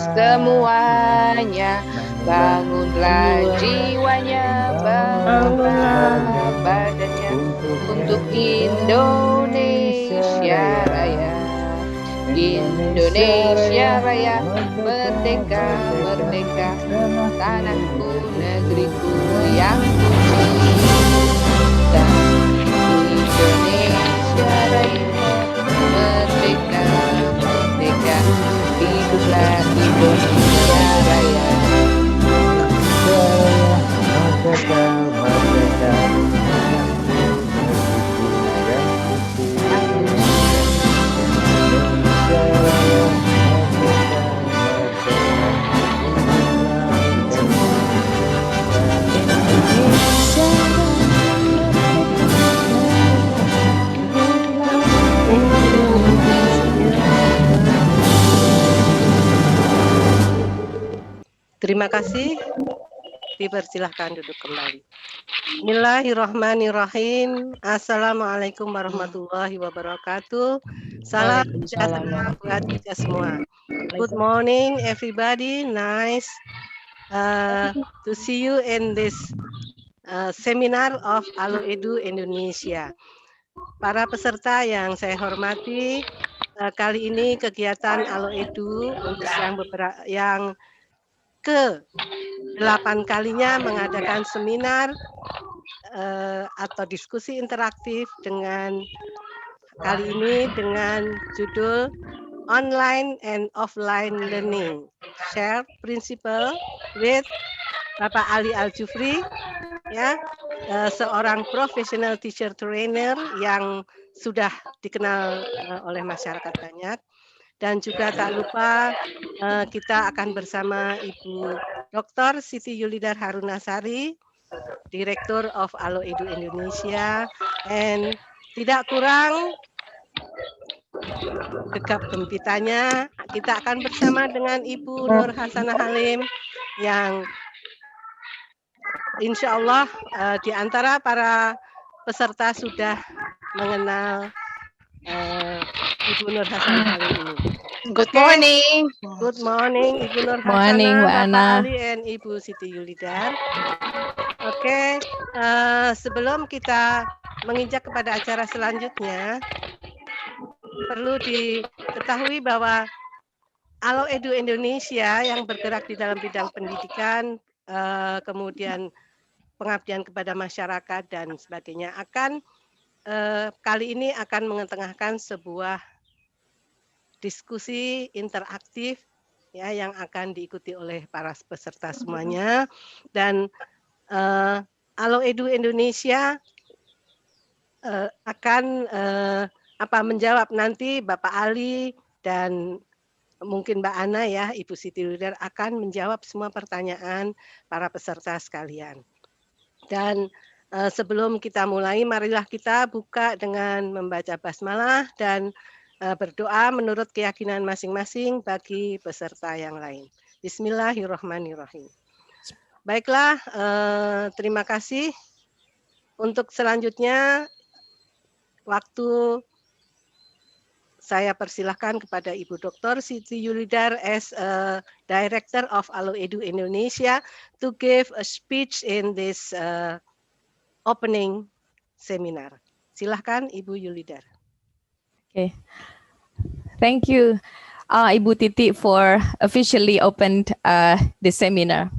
semuanya, bangunlah jiwanya, bangunlah badannya untuk Indonesia Raya. Indonesia Raya, merdeka, merdeka, tanahku, negeriku yang suci. Dan Indonesia Raya, merdeka, merdeka, hiduplah Indonesia Raya. Merdeka, merdeka, Terima kasih. Dipersilahkan duduk kembali. Bismillahirrahmanirrahim. Assalamualaikum warahmatullahi wabarakatuh. Salam sejahtera buat kita semua. Good morning everybody. Nice to see you in this seminar of Alo Edu Indonesia. Para peserta yang saya hormati, kali ini kegiatan Alo Edu untuk yang ke-8 kalinya mengadakan seminar atau diskusi interaktif dengan kali ini dengan judul Online and Offline Learning, Share Principle with Bapak Ali Al-Jufri, ya, seorang professional teacher trainer yang sudah dikenal oleh masyarakat banyak. Dan juga tak lupa kita akan bersama Ibu Dr. Siti Yulidar Harunasari, Director of Alo Edu Indonesia, and tidak kurang gegap gempitanya kita akan bersama dengan Ibu Nur Hasanah Halim yang insya Allah di antara para peserta sudah mengenal Ibu Nur Hasanah Halim ini. Good morning. Good morning, Ibu Nur Morning, Hasanah, Mbak Bapak Ana. Ali, and Ibu Siti Yulidar. Oke, sebelum kita menginjak kepada acara selanjutnya, perlu diketahui bahwa Alo Edu Indonesia yang bergerak di dalam bidang pendidikan, kemudian pengabdian kepada masyarakat dan sebagainya akan kali ini akan mengetengahkan sebuah diskusi interaktif ya yang akan diikuti oleh para peserta semuanya, dan Alo Edu Indonesia akan menjawab nanti Bapak Ali dan mungkin Mbak Ana ya, Ibu Siti Yulidar akan menjawab semua pertanyaan para peserta sekalian. Dan sebelum kita mulai, marilah kita buka dengan membaca basmalah dan berdoa menurut keyakinan masing-masing bagi peserta yang lain. Bismillahirrahmanirrahim. Baiklah, terima kasih. Untuk selanjutnya, waktu saya persilahkan kepada Ibu Dr. Siti Yulidar as Director of Alo Edu Indonesia to give a speech in this opening seminar. Silahkan Ibu Yulidar. Okay. Thank you. Ibu Titi for officially opened the seminar.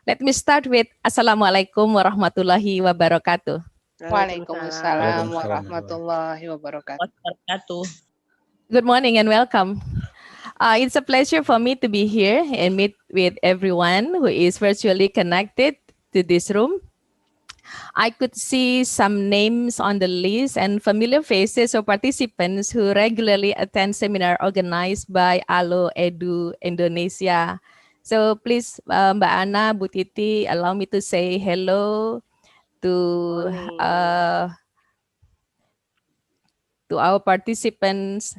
Let me start with Assalamualaikum warahmatullahi wabarakatuh. Waalaikumsalam Waalaikumsalam. warahmatullahi wabarakatuh. Good morning and welcome. It's a pleasure for me to be here and meet with everyone who is virtually connected to this room. I could see some names on the list and familiar faces of participants who regularly attend seminar organized by Alo Edu Indonesia. So please, Mbak Ana, Bu Titi, allow me to say hello to our participants.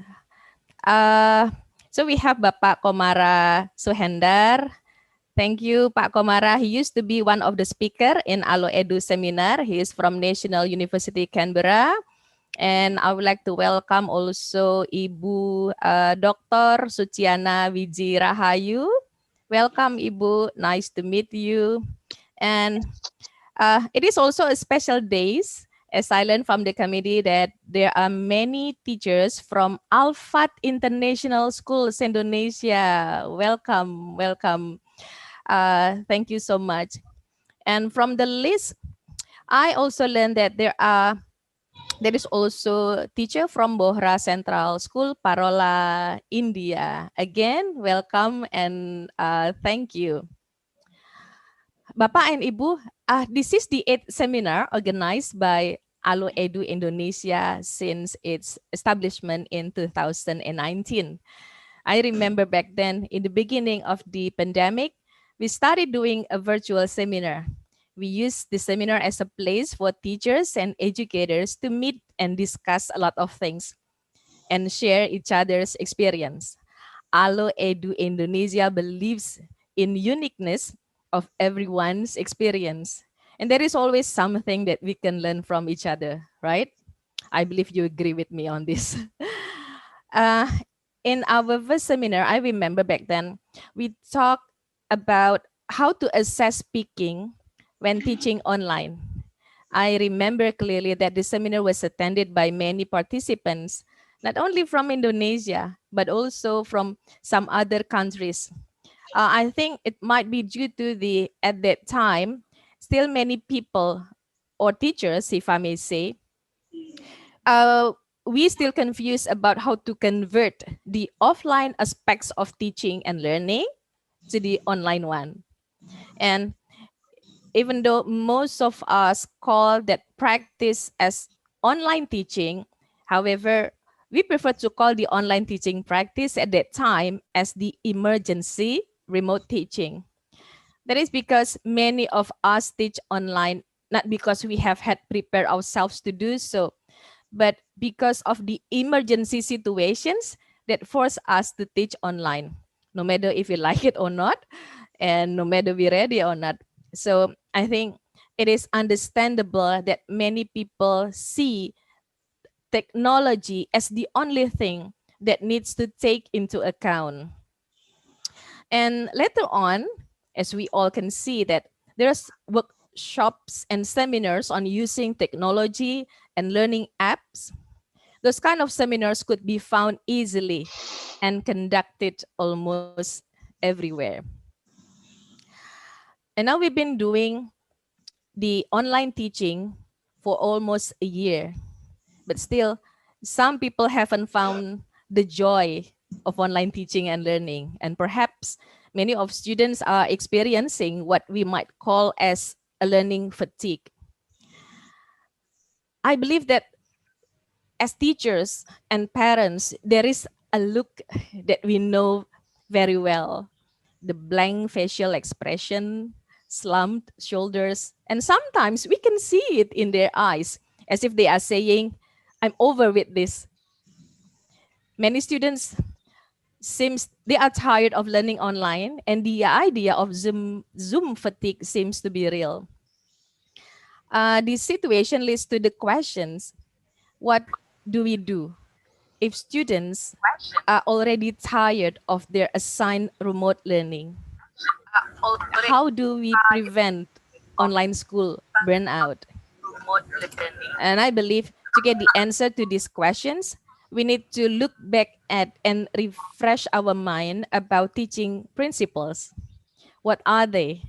So we have Bapak Komara Suhendar. Thank you, Pak Komara. He used to be one of the speaker in Alo Edu seminar. He is from National University Canberra. And I would like to welcome also Ibu Dr. Suciana Wiji Rahayu. Welcome, Ibu. Nice to meet you. And it is also a special days, as I learned from the committee that there are many teachers from Alfat International Schools Indonesia. Welcome, welcome. Thank you so much. And from the list, I also learned that there is also teacher from Bohra Central School, Parola, India. Again, welcome and thank you. Bapak and Ibu, this is the 8th seminar organized by Alo Edu Indonesia since its establishment in 2019. I remember back then, in the beginning of the pandemic, we started doing a virtual seminar. We used the seminar as a place for teachers and educators to meet and discuss a lot of things and share each other's experience. Alo Edu Indonesia believes in uniqueness of everyone's experience. And there is always something that we can learn from each other, right? I believe you agree with me on this. In our first seminar, I remember back then, we talked about how to assess speaking when teaching online. I remember clearly that the seminar was attended by many participants, not only from Indonesia, but also from some other countries. I think it might be due to at that time, still many people or teachers, if I may say, we still confused about how to convert the offline aspects of teaching and learning to the online one. And even though most of us call that practice as online teaching, however, we prefer to call the online teaching practice at that time as the emergency remote teaching. That is because many of us teach online, not because we have had prepared ourselves to do so, but because of the emergency situations that force us to teach online, no matter if we like it or not, and no matter we're ready or not. So I think it is understandable that many people see technology as the only thing that needs to take into account. And later on, as we all can see that there's workshops and seminars on using technology and learning apps. Those kind of seminars could be found easily and conducted almost everywhere. And now we've been doing the online teaching for almost a year, but still some people haven't found the joy of online teaching and learning. And perhaps many of students are experiencing what we might call as a learning fatigue. I believe that as teachers and parents, there is a look that we know very well. The blank facial expression, slumped shoulders, and sometimes we can see it in their eyes as if they are saying, I'm over with this. Many students seems they are tired of learning online, and the idea of Zoom fatigue seems to be real. This situation leads to the questions, what do we do if students are already tired of their assigned remote learning? How do we prevent online school burnout? And I believe to get the answer to these questions, we need to look back at and refresh our mind about teaching principles. What are they?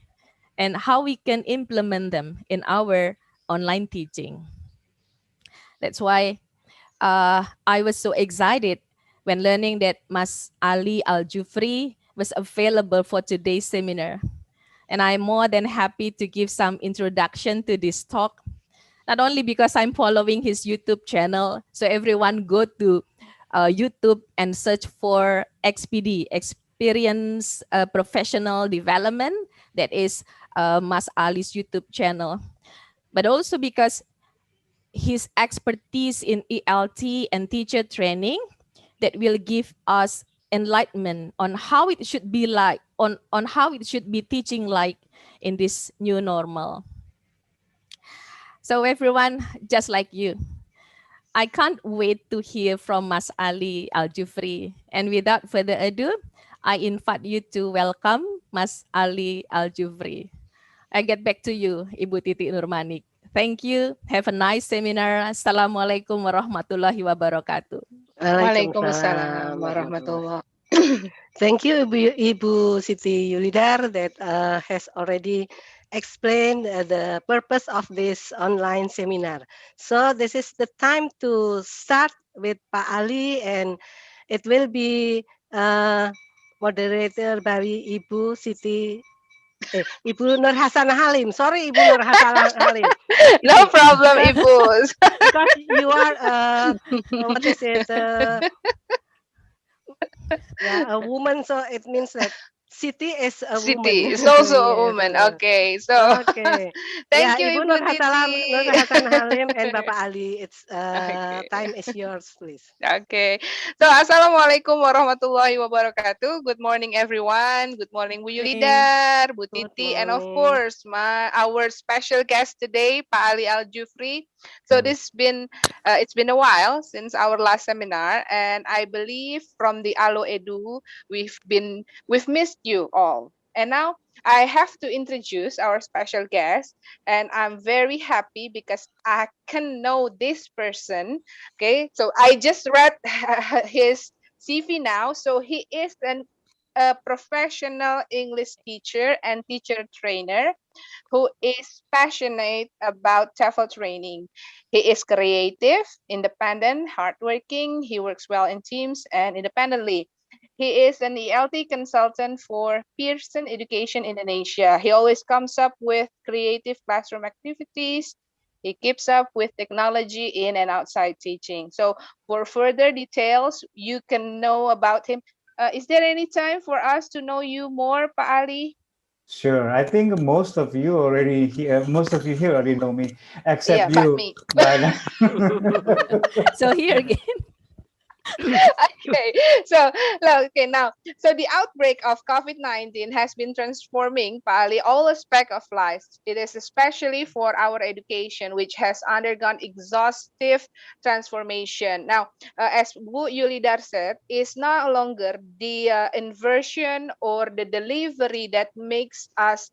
And how we can implement them in our online teaching. That's why I was so excited when learning that Mas Ali Al Jufri was available for today's seminar. And I'm more than happy to give some introduction to this talk, not only because I'm following his YouTube channel. So everyone go to YouTube and search for XPD, Experience Professional Development. That is Mas Ali's YouTube channel. But also because his expertise in ELT and teacher training that will give us enlightenment on how it should be like, on how it should be teaching like in this new normal. So everyone, just like you, I can't wait to hear from Mas Ali Al Jufri. And without further ado, I invite you to welcome Mas Ali Al Jufri. I get back to you, Ibu Titi Nurmanik. Thank you. Have a nice seminar. Assalamualaikum warahmatullahi wabarakatuh. Waalaikumsalam warahmatullah. Thank you, Ibu Siti Yulidar, that has already explained the purpose of this online seminar. So this is the time to start with Pak Ali, and it will be moderator by Ibu Siti. Ibu Nur Hasanah Halim. Sorry, Ibu Nur Hasanah Halim. No problem, Ibu. Because you are what is it? Yeah, a woman. So it means that Siti is a Siti woman. is also a Yes, woman. Okay, so Okay. thank you, Ibu Ibu Nur Titi. Hasan Halim and Bapak Ali. It's Okay. time is yours, please. Okay. So, Assalamualaikum warahmatullahi wabarakatuh. Good morning, everyone. Good morning, Bu Yulidar, Bu Good Titi, and of morning. course, our special guest today, Pak Ali Al Jufri. So, it's been a while since our last seminar, and I believe from the Alo Edu, we've missed you all. And now I have to introduce our special guest, and I'm very happy because I can know this person. Okay, so I just read his CV now. So he is a professional English teacher and teacher trainer who is passionate about TEFL training. He is creative, independent, hardworking. He works well in teams and independently. He is an ELT consultant for Pearson Education Indonesia. He always comes up with creative classroom activities. He keeps up with technology in and outside teaching. So for further details, you can know about him. Is there any time for us to know you more, Pa Ali? Sure. I think most of you already here, most of you here already know me, Yeah, except but you me. by now. So here again, Okay, so okay now, so the outbreak of COVID-19 has been transforming probably all aspect of life. It is especially for our education, which has undergone exhaustive transformation. Now, as Bu Yulidar said, is no longer the inversion or the delivery that makes us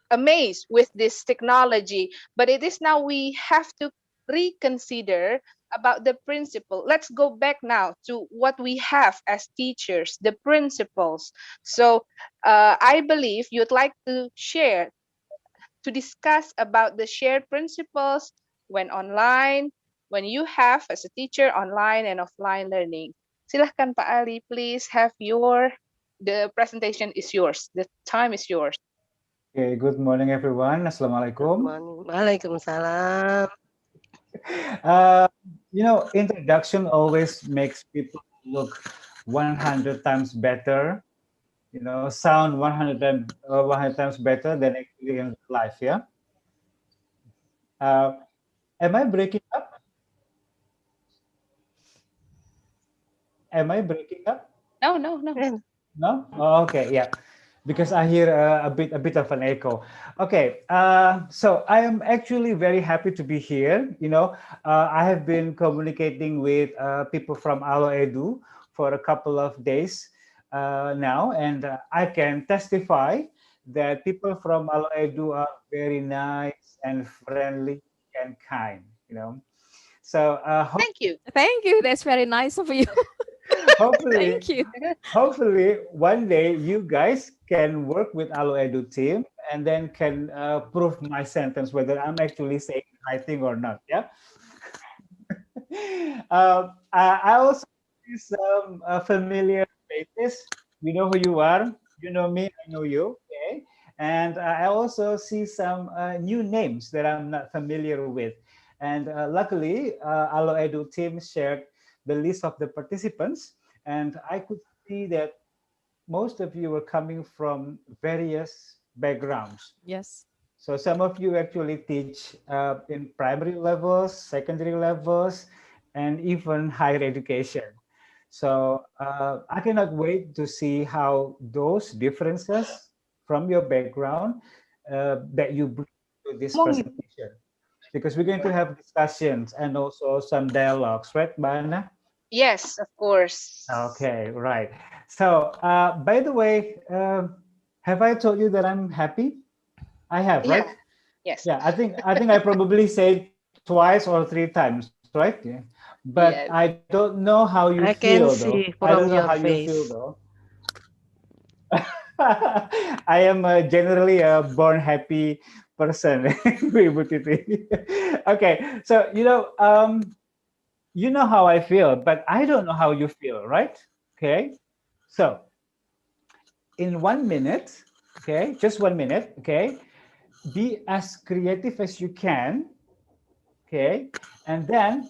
amazed with this technology, but it is now we have to reconsider about the principle. Let's go back now to what we have as teachers, the principles. So I believe you'd like to share, to discuss about the shared principles when online, when you have as a teacher online and offline learning. Silahkan Pak Ali, please have the presentation is yours. The time is yours. Okay, good morning, everyone. Good Assalamualaikum. morning. Waalaikumsalam. Introduction always makes people look 100 times better, sound 100 times better than actually in life, yeah? Am I breaking up? Am I breaking up? No. No? Oh, okay, yeah. Because I hear a bit of an echo. Okay, so I am actually very happy to be here. I have been communicating with people from Alo Edu for a couple of days now, and I can testify that people from Alo Edu are very nice and friendly and kind. So Thank you. Thank you. That's very nice of you. hopefully, Thank you. hopefully one day you guys can work with Alo Edu team and then can prove my sentence whether I'm actually saying the right thing or not. Yeah. I also see some familiar faces. We know who you are. You know me. I know you. Okay. And I also see some new names that I'm not familiar with. And luckily, Alo Edu team shared the list of the participants, and I could see that most of you were coming from various backgrounds. Yes. So some of you actually teach in primary levels, secondary levels, and even higher education. So I cannot wait to see how those differences from your background that you bring to this presentation. Because we're going to have discussions and also some dialogues, right, Bana? Yes, of course. Okay, right. So by the way, have I told you that I'm happy? I have, Yeah. right? Yes. Yeah, I think I probably said twice or three times, right? Yeah. But Yes. I don't know how you I feel can though. see I don't from know how your you feel face. though. I am generally a born happy person, Ibu Titi. Okay, so you know how I feel, but I don't know how you feel, right? Okay, so in 1 minute, okay, just 1 minute, okay, be as creative as you can, okay, and then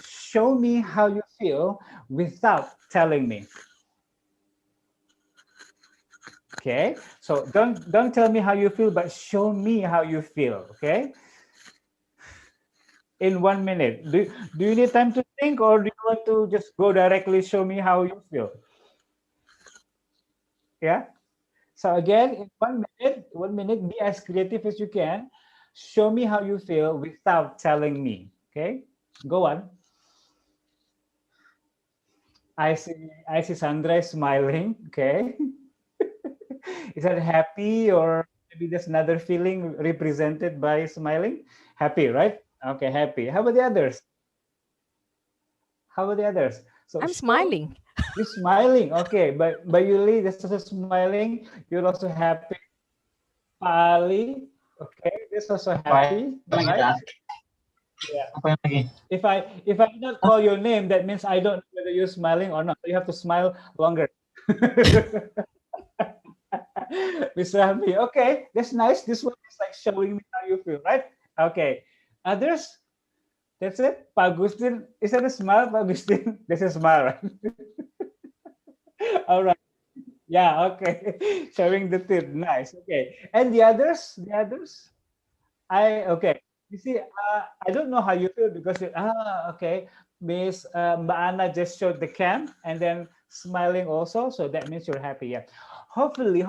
show me how you feel without telling me. Okay, so don't tell me how you feel, but show me how you feel. Okay, in 1 minute. Do you need time to think, or do you want to just go directly show me how you feel? Yeah. So again, in 1 minute, be as creative as you can. Show me how you feel without telling me. Okay, go on. I see Sandra smiling. Okay. Is that happy, or maybe there's another feeling represented by smiling? Happy, right? Okay, happy. How about the others? How about the others? So I'm show smiling. you smiling. Okay, but Yuli, there's also smiling. You're also happy. Ali, okay, this also happy. Right? Yeah. If I do not call your name, that means I don't know whether you're smiling or not. So you have to smile longer. Miss Rahmi, okay, that's nice. This one is like showing me how you feel, right? Okay. Others, that's it. Pak Agustin, is that a smile, Pak Agustin? That's a smile, right? All right. Yeah, okay. Showing the teeth. Nice. Okay. And the others, okay. You see, I don't know how you feel because okay. Miss Mbak Ana just showed the cam and then smiling also, so that means you're happy. Yeah. Hopefully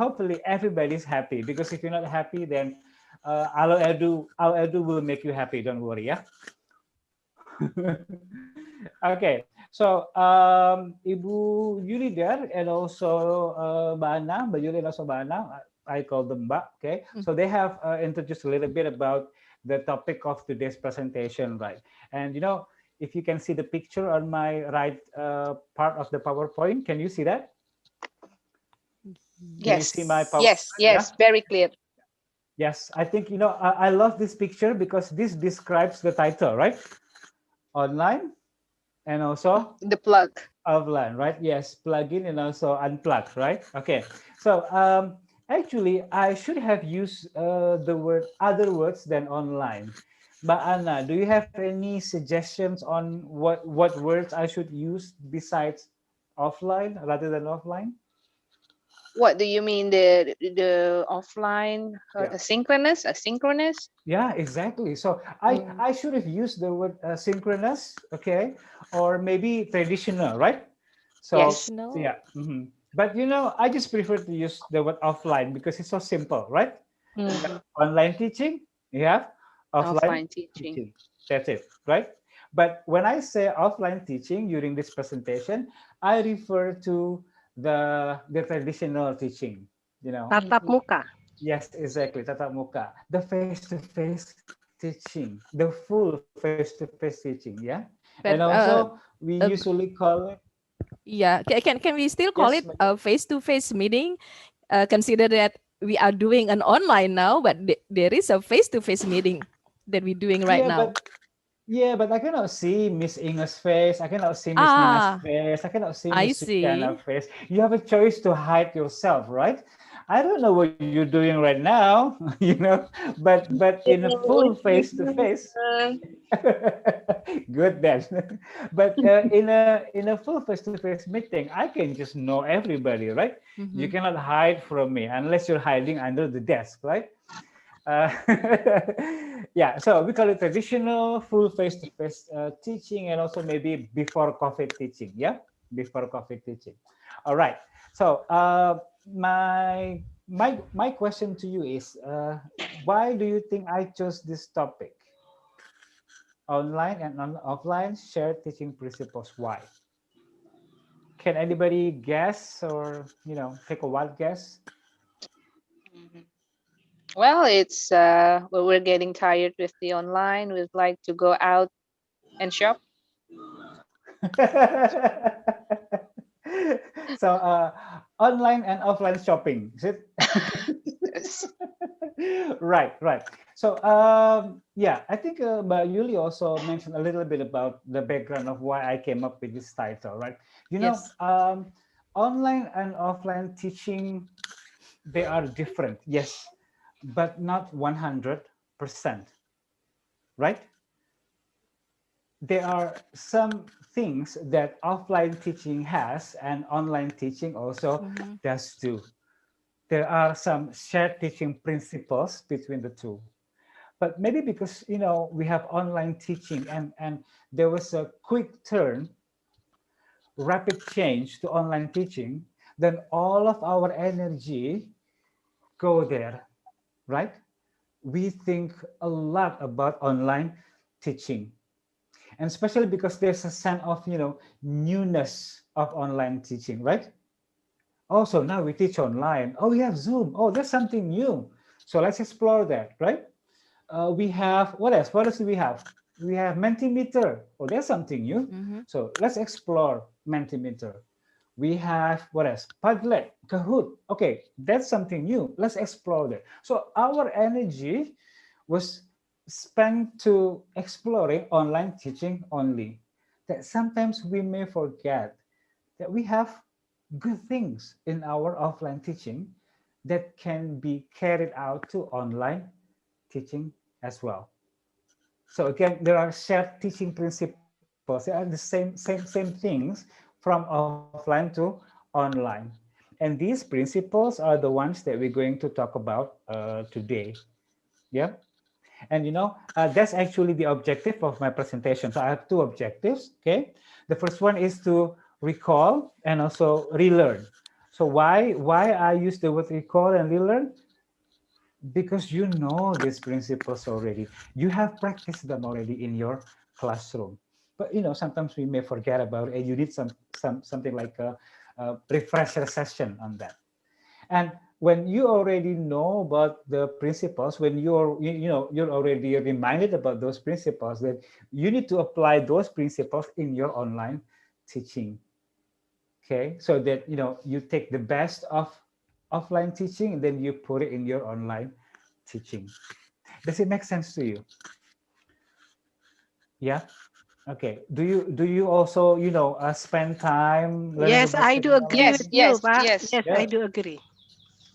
everybody's happy, because if you're not happy, then Alo Edu will make you happy. Don't worry, yeah. Okay, so Ibu Yuli there, and also Mbak Yuli and also Mbak Ana, I call them Mbak. Okay, so they have introduced a little bit about the topic of today's presentation, right? And if you can see the picture on my right part of the PowerPoint, can you see that? Can you Yes. see my PowerPoint? Yes. Yes. Yeah? Very clear. Yes, I think I love this picture because this describes the title, right? Online and also The plug. offline, right? Yes, plug-in and also unplugged, right? Okay, so actually I should have used the word other words than online. But Anna, do you have any suggestions on what words I should use besides offline rather than offline? What do you mean, the offline, Yeah. asynchronous? Yeah, exactly. So Mm. I should have used the word synchronous, okay, or maybe traditional, right? So Yes. Traditional. yeah. But I just prefer to use the word offline because it's so simple, right? Mm. Online teaching, you have offline Offline teaching. teaching. That's it, right? But when I say offline teaching during this presentation, I refer to the traditional teaching. Tatap muka. Yes, exactly. Tatap muka, the face-to-face teaching. teaching, the full face-to-face teaching, yeah. But And also we uh, usually call it, yeah, can we still call yes, it a face-to-face meeting? Consider that we are doing an online now, but there is a face-to-face meeting that we're doing right yeah, now. but I cannot see Miss Inga's face. I cannot see Miss Nina's Ah, face. I cannot see I Miss Sukiana's see. face. You have a choice to hide yourself, right? I don't know what you're doing right now, but in a full face to face, good then. But in a full face-to-face meeting, I can just know everybody, right? You Mhm. cannot hide from me unless you're hiding under the desk, right? Uh, yeah, so we call it traditional full face-to-face teaching, and also maybe before COVID teaching. Yeah, before COVID teaching. All right. So my question to you is, why do you think I chose this topic? Online and offline shared teaching principles. Why? Can anybody guess, or take a wild guess? Mhm. Well, it's we're getting tired with the online. We'd like to go out and shop. So online and offline shopping, is it? Yes. Right. So yeah, I think but Yuli also mentioned a little bit about the background of why I came up with this title, right? Yes. Online and offline teaching, they are different, yes, but not 100%, right? There are some things that offline teaching has and online teaching also Mhm. does too. There are some shared teaching principles between the two. But maybe because we have online teaching, and there was a quick turn, rapid change to online teaching, then all of our energy go there, right? We think a lot about online teaching, and especially because there's a sense of newness of online teaching, right? Also, now we teach online. Oh, we have Zoom. Oh, there's something new. So let's explore that, right? We have, what else? What else do we have? We have Mentimeter. Oh, there's something new. Mhm. So let's explore Mentimeter. We have, what else? Padlet, Kahoot. Okay, that's something new. Let's explore that. So our energy was spent to exploring online teaching only. That sometimes we may forget that we have good things in our offline teaching that can be carried out to online teaching as well. So again, there are shared teaching principles. They are the same things from offline to online. And these principles are the ones that we're going to talk about today. Yeah. And that's actually the objective of my presentation. So I have two objectives. Okay. The first one is to recall and also relearn. So why I use the word recall and relearn? Because you know these principles already. You have practiced them already in your classroom. But sometimes we may forget about it. You need something like a refresher session on that. And when you already know about the principles, when you're already reminded about those principles, then you need to apply those principles in your online teaching. Okay, so that you take the best of offline teaching and then you put it in your online teaching. Does it make sense to you? Yeah. Okay. Do you also spend time learning Yes, about I do agree Yes, with technology? you, yes, Pak. yes. Yes, I Yeah. do agree.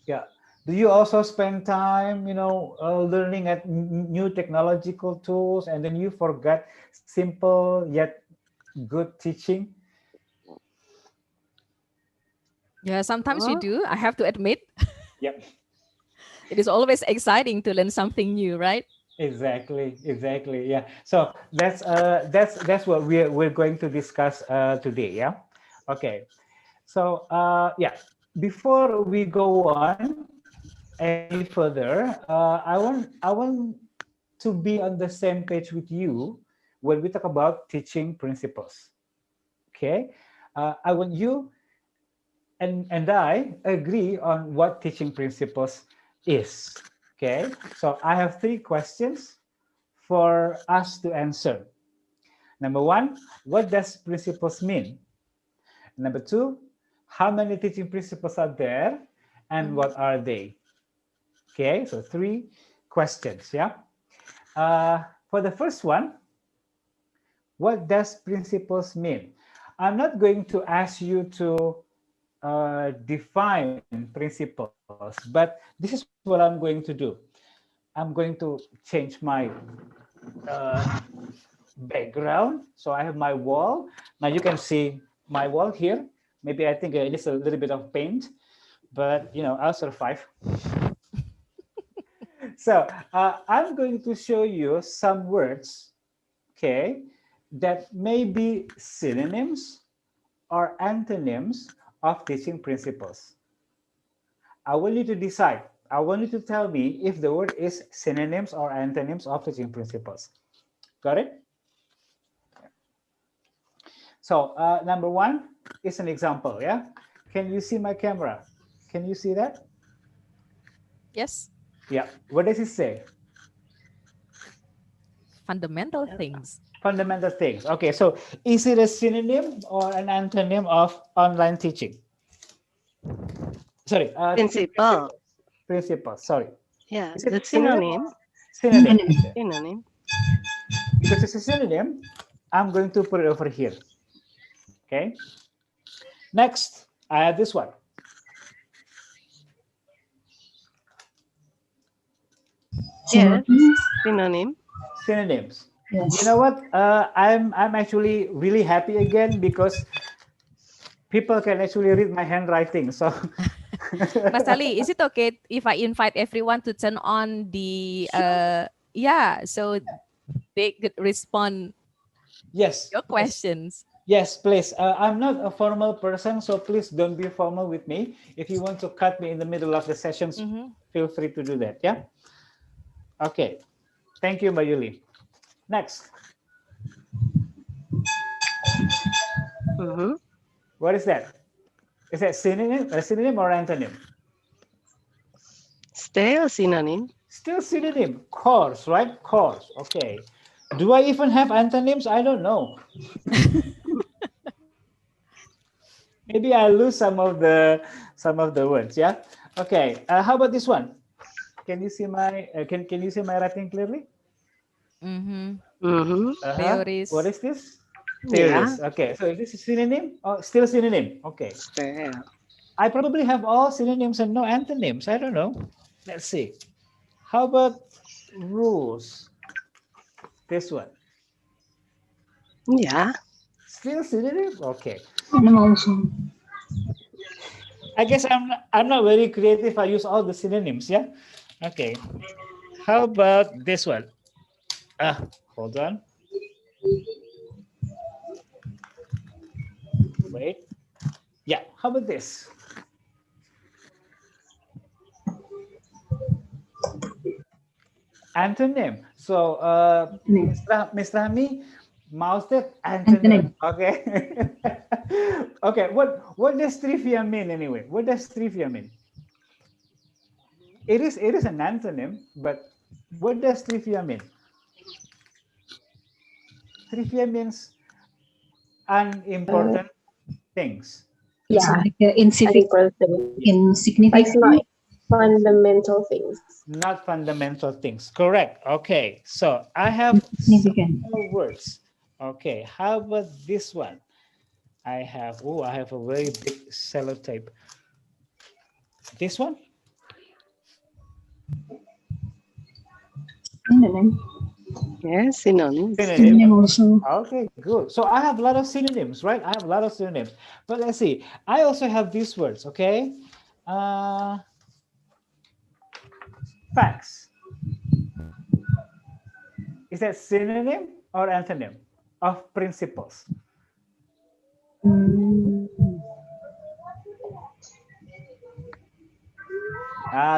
Yeah. Do you also spend time, learning at new technological tools, and then you forget simple yet good teaching? Yeah, sometimes we Oh, do. I have to admit, Yep. it is always exciting to learn something new, right? Exactly. Yeah. So that's what we're going to discuss today. Yeah. Okay. So yeah. Before we go on any further, I want to be on the same page with you when we talk about teaching principles. Okay. I want you and I agree on what teaching principles is. Okay. So I have three questions for us to answer. Number one, what does principles mean? Number two, how many teaching principles are there and what are they? Okay, so 3 questions, yeah? For the first one, what does principles mean? I'm not going to ask you to define principles, but this is what I'm going to do. I'm going to change my background. So I have my wall. Now you can see my wall here. Maybe I think it is a little bit of paint, but you know, I'll survive. So I'm going to show you some words, okay, that may be synonyms or antonyms of teaching principles. I want you to decide. I want you to tell me if the word is synonyms or antonyms of teaching principles. Got it? So number one is an example, yeah? Can you see my camera? Can you see that? Yes. Yeah. What does it say? Fundamental things. Fundamental things. Okay, so is it a synonym or an antonym of online teaching? Sorry. Principle. Principle, sorry. Yeah, Is it the synonym. Synonym. Synonym. Because it's a synonym, I'm going to put it over here. Okay. Next, I have this one. Yes, synonym. Synonyms. Yes. You know what? I'm actually really happy again because people can actually read my handwriting. So, Mas Ali, is it okay if I invite everyone to turn on the yeah, so they could respond yes. your questions? Yes, please. I'm not a formal person, so please don't be formal with me. If you want to cut me in the middle of the sessions, feel free to do that. Yeah. Okay. Thank you, Mayuli. Next. What is that? Is that synonym, a synonym or antonym? Still synonym. Still synonym. Course, right? Course. Okay. Do I even have antonyms? I don't know. Maybe I lose some of the words. Yeah. Okay. How about this one? Can you see my can you see my writing clearly? Theories. What is this? Yeah. Theories. Okay. So is this a synonym? Oh, still synonym. Okay. Still. I probably have all synonyms and no antonyms. I don't know. Let's see. How about rules? This one. Yeah. Still synonym? Okay. Also. I guess I'm not very creative. I use all the synonyms. Yeah. Okay. How about this one? Hold on. Wait. Yeah. How about this? Antonym. So, Mr. Hami, mouse it. Antonym. Okay. Okay. What does trivia mean anyway? What does trivia mean? It is an antonym, but what does trivia mean? Trivia means unimportant things. Yeah, like insignificant. It's not fundamental things. Not fundamental things. Correct. Okay. So I have Significant. more words. Okay. How about this one? I have a very big sellotape. This one? Synonym. Yes, synonym. Synonym also. Okay, good. So I have a lot of synonyms, right? I have a lot of synonyms. But let's see. I also have these words, okay? Facts. Is that synonym or antonym of principles?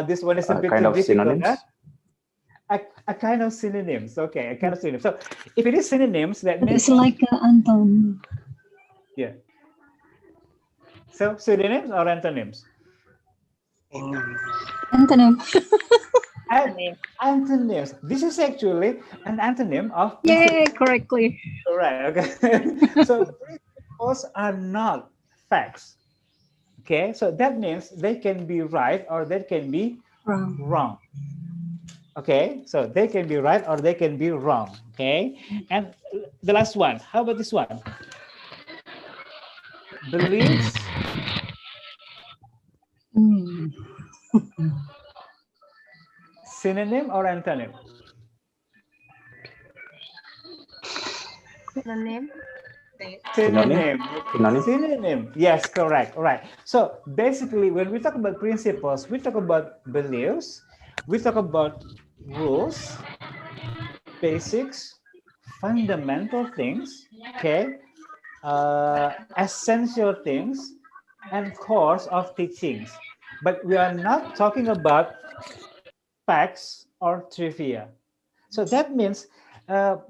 This one is a bit kind of difficult, synonyms. huh? A kind of synonyms. Okay, a kind of synonyms. So if it is synonyms, that means It's like Anton. yeah. So synonyms or antonyms? Antonym. And antonyms. This is actually an antonym of Yay, correctly. correct. Okay. So principles are not facts. Okay, so that means they can be right or they can be Wrong. wrong. Okay, so they can be right or they can be wrong. Okay, and the last one, how about this one? Beliefs, Hmm. synonym or antonym? Synonym. Synonym. Synonym. Synonym. Yes, correct. All right. So basically, when we talk about principles, we talk about beliefs, we talk about rules, basics, fundamental things, okay, essential things, and course of teachings. But we are not talking about facts or trivia. So that means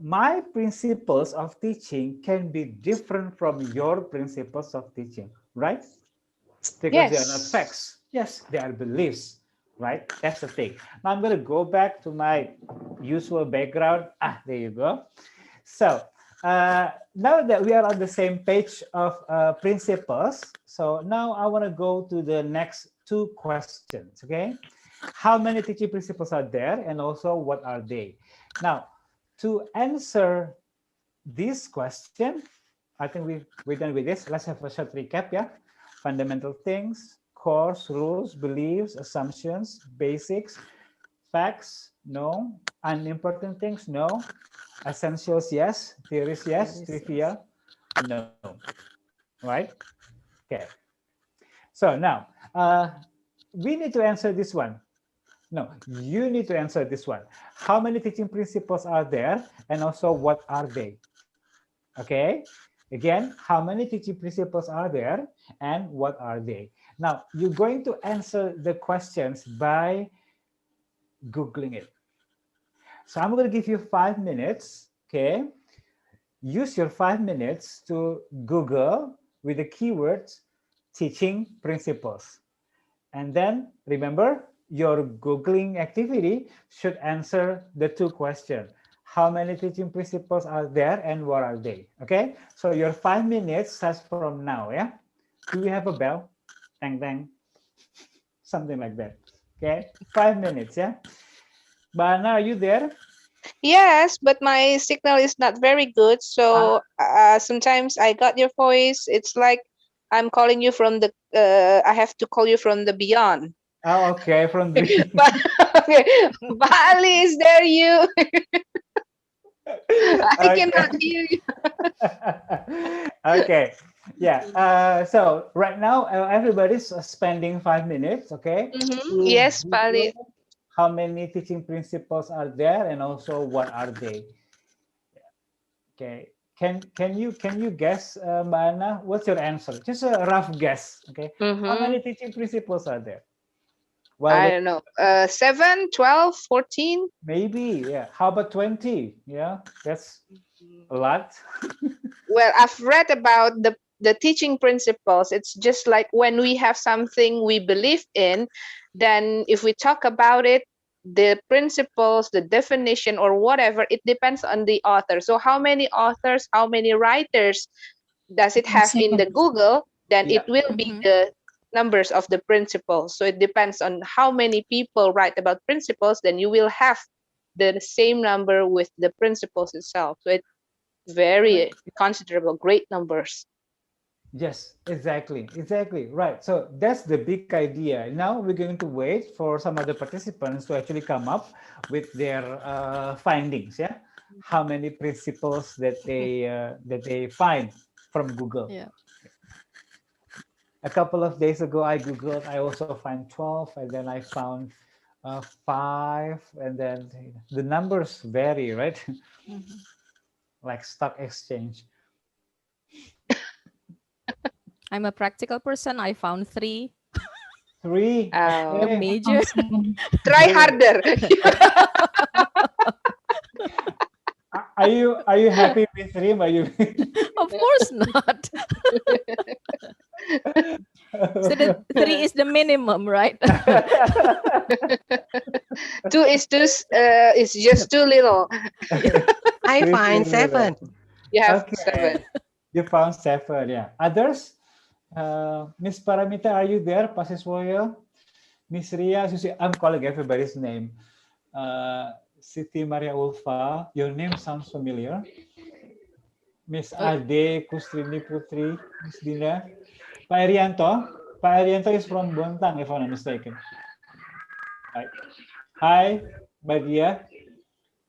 my principles of teaching can be different from your principles of teaching, right? Because they are not Yes. facts. Yes, they are beliefs, right? That's the thing. Now I'm going to go back to my usual background. There you go. So now that we are on the same page of principles, so now I want to go to the next two questions, okay? How many teaching principles are there and also what are they? Now, to answer this question, I think we're done with this. Let's have a short recap, yeah? Fundamental things, course, rules, beliefs, assumptions, basics, facts, no. Unimportant things, no. Essentials, yes. Theories, yes. Trivia, no. Right? Okay. So now, we need to answer this one. No, you need to answer this one. How many teaching principles are there? And also, what are they? Okay. Again, how many teaching principles are there? And what are they? Now, you're going to answer the questions by Googling it. So I'm going to give you 5 minutes. Okay. Use your 5 minutes to Google with the keywords teaching principles. And then remember, your Googling activity should answer the two questions. How many teaching principles are there and what are they? Okay, so your 5 minutes starts from now, yeah? Do we have a bell? Dang, dang. Something like that. Okay, 5 minutes, yeah? Bana, are you there? Yes, but my signal is not very good. So sometimes I got your voice. It's like I'm calling you from the, I have to call you from the beyond. Oh, okay, from the... Okay. Bali, is there you? I cannot hear you. Okay, yeah. So right now, everybody's spending 5 minutes, okay? Yes, Bali. How many teaching principles are there and also what are they? Okay, can you guess, Mbak Anna, what's your answer? Just a rough guess, okay? How many teaching principles are there? Well, I don't know, 7, 12, 14? Maybe, yeah. How about 20? Yeah, that's a lot. Well, I've read about the teaching principles. It's just like when we have something we believe in, then if we talk about it, the principles, the definition or whatever, it depends on the author. So how many authors, how many writers does it have in the Google, then Yeah. it will be the numbers of the principles. So it depends on how many people write about principles, then you will have the same number with the principles itself. So it's very considerable, great numbers. Yes, exactly, right. So that's the big idea. Now we're going to wait for some other participants to actually come up with their findings. Yeah, how many principles that they find from Google. Yeah. A couple of days ago, I Googled. I also find 12, and then I found 5, and then the numbers vary, right? Like stock exchange. I'm a practical person. I found 3. 3. Oh. Okay. Major. Try harder. Are you happy with 3? Are you? Of course not. So the 3 is the minimum, right? Two is is just too little. I Three find is little. 7. You have Okay, 7. you found 7. Yeah. Others? Miss Paramita, are you there? Pasiswoyo, Miss Ria, Susi. I'm calling everybody's name. Siti Maria Ulfa, your name sounds familiar. Miss Oh, Ade, Kustrini Putri, Miss Dina. Pak Erianto. Pak Erianto is from Bontang, if I'm not mistaken. Right. Hi, Mbak Dia.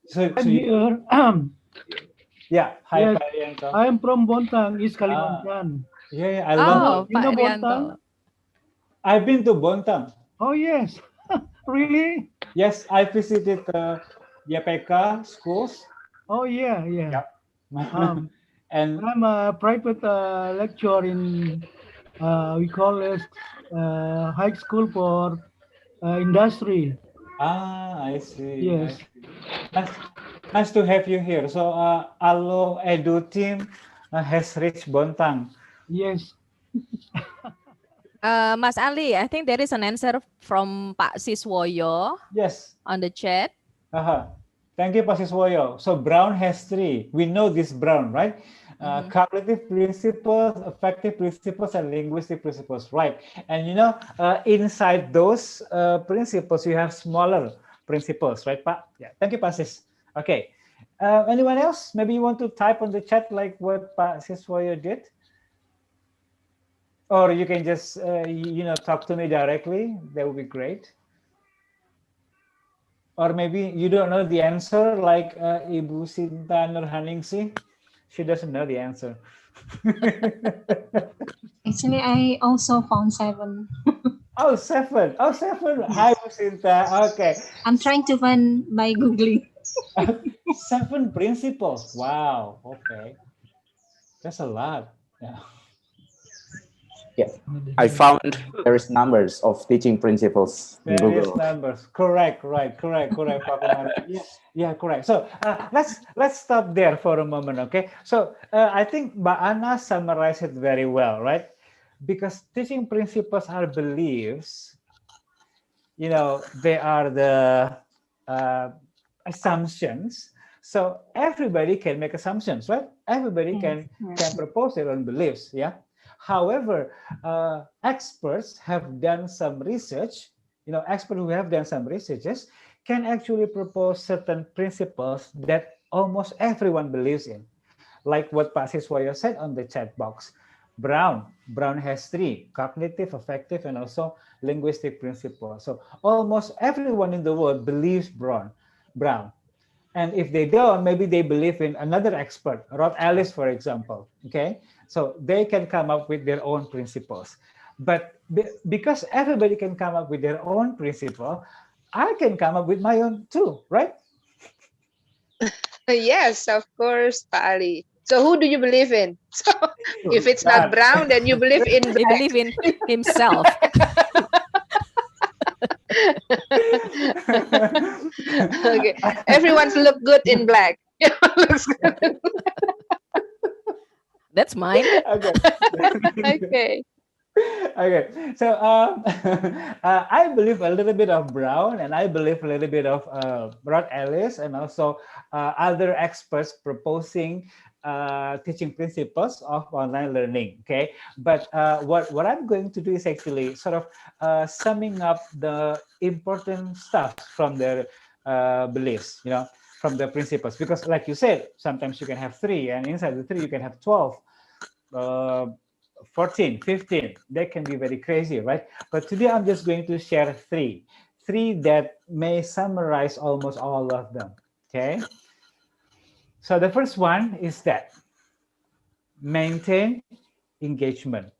So I'm you, here. yeah, hi, Yes, Pak Erianto. I am from Bontang, East Ah, Kalimantan. yeah, I love oh, it. You Pak know Rianto. Bontang? I've been to Bontang. Oh, yes. Really? Yes, I visited YPK schools. Oh, yeah, yeah. Yep. And I'm a private lecturer in, we call it high school for industry. I see. Yes, Nice, nice to have you here. So, Allo Edu team has reached Bontang. yes. Mas Ali, I think there is an answer from Pak Siswoyo Yes. on the chat. Thank you, Pasiswoyo. So Brown has 3. We know this Brown, right? Cognitive principles, affective principles, and linguistic principles, right? And you know, inside those principles, you have smaller principles, right, Pak? Yeah. Thank you, Pasis. Okay. Anyone else? Maybe you want to type on the chat like what Pak Siswoyo did? Or you can just, you know, talk to me directly. That would be great. Or maybe you don't know the answer, like Ibu Sinta Nurhaningsih. She doesn't know the answer. Actually, I also found 7. Oh, 7. Oh, 7. Hi, Bu Sinta. Okay. I'm trying to find by Googling. 7 principles. Wow. Okay. That's a lot. Yeah. Yeah, I found there is numbers of teaching principles in Various Google. numbers. Correct. Right. Correct. Correct. Pak Kumar. Yeah. Correct. So let's stop there for a moment. Okay. So I think Mbak Ana summarized it very well, right? Because teaching principles are beliefs. You know, they are the assumptions. So everybody can make assumptions, right? Everybody can propose their own beliefs. Yeah. However, experts have done some research. You know, experts who have done some researches can actually propose certain principles that almost everyone believes in, like what Pak Siswoyo said on the chat box. Brown has 3: cognitive, affective, and also linguistic principles. So almost everyone in the world believes Brown. And if they don't, maybe they believe in another expert, Rod Ellis, for example. Okay, so they can come up with their own principles. But because everybody can come up with their own principle, I can come up with my own too, right? Yes, of course, Pak Ali. So who do you believe in? So if it's not God. Brown, then you believe in He black. believe in himself. Okay. Everyone's look good in black. Looks good. That's mine. Okay. Okay. Okay, so I believe a little bit of Brown, and I believe a little bit of Rod Ellis, and also other experts proposing teaching principles of online learning. Okay, but what I'm going to do is actually sort of summing up the important stuff from their beliefs, you know, from the principles, because like you said, sometimes you can have 3, and inside the 3 you can have 12. 14, 15, that can be very crazy, right? But today I'm just going to share 3 that may summarize almost all of them, okay? So the first one is that maintain engagement.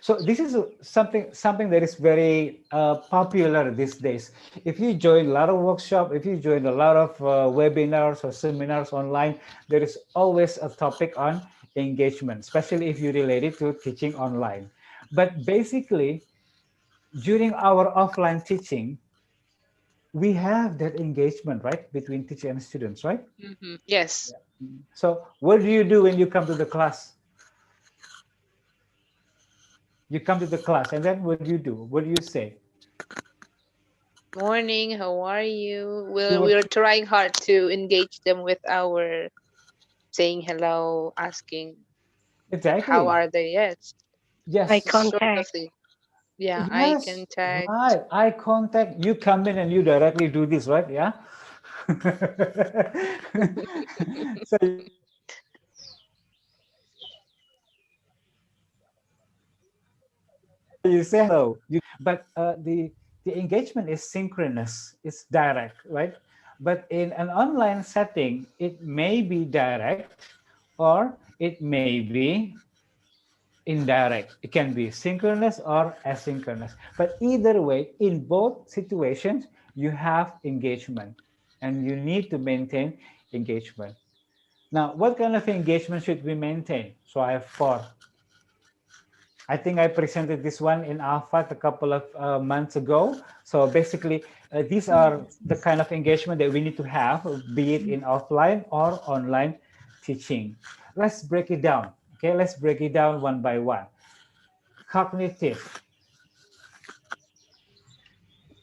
So this is something that is very popular these days. If you join a lot of workshops, if you join a lot of webinars or seminars online, there is always a topic on engagement, especially if you relate it to teaching online. But basically, during our offline teaching, we have that engagement, right, between teacher and students, right? Yes. So what do you do when you come to the class? You come to the class, and then what do you do? What do you say? Morning, how are you? You were- We're trying hard to engage them with our saying hello, asking how Exactly. are they. Yes, Eye Yes. sort of contact. thing. Yeah, eye Yes. contact. Right. Eye contact. You come in and you directly do this, right? Yeah. So you say hello, but the engagement is synchronous. It's direct, right? But in an online setting, it may be direct or it may be indirect. It can be synchronous or asynchronous. But either way, in both situations, you have engagement and you need to maintain engagement. Now, what kind of engagement should we maintain? So I have four. I think I presented this one in ALPHAT a couple of months ago. So basically, these are the kind of engagement that we need to have, be it in offline or online teaching. Let's break it down. Okay, let's break it down one by one. Cognitive.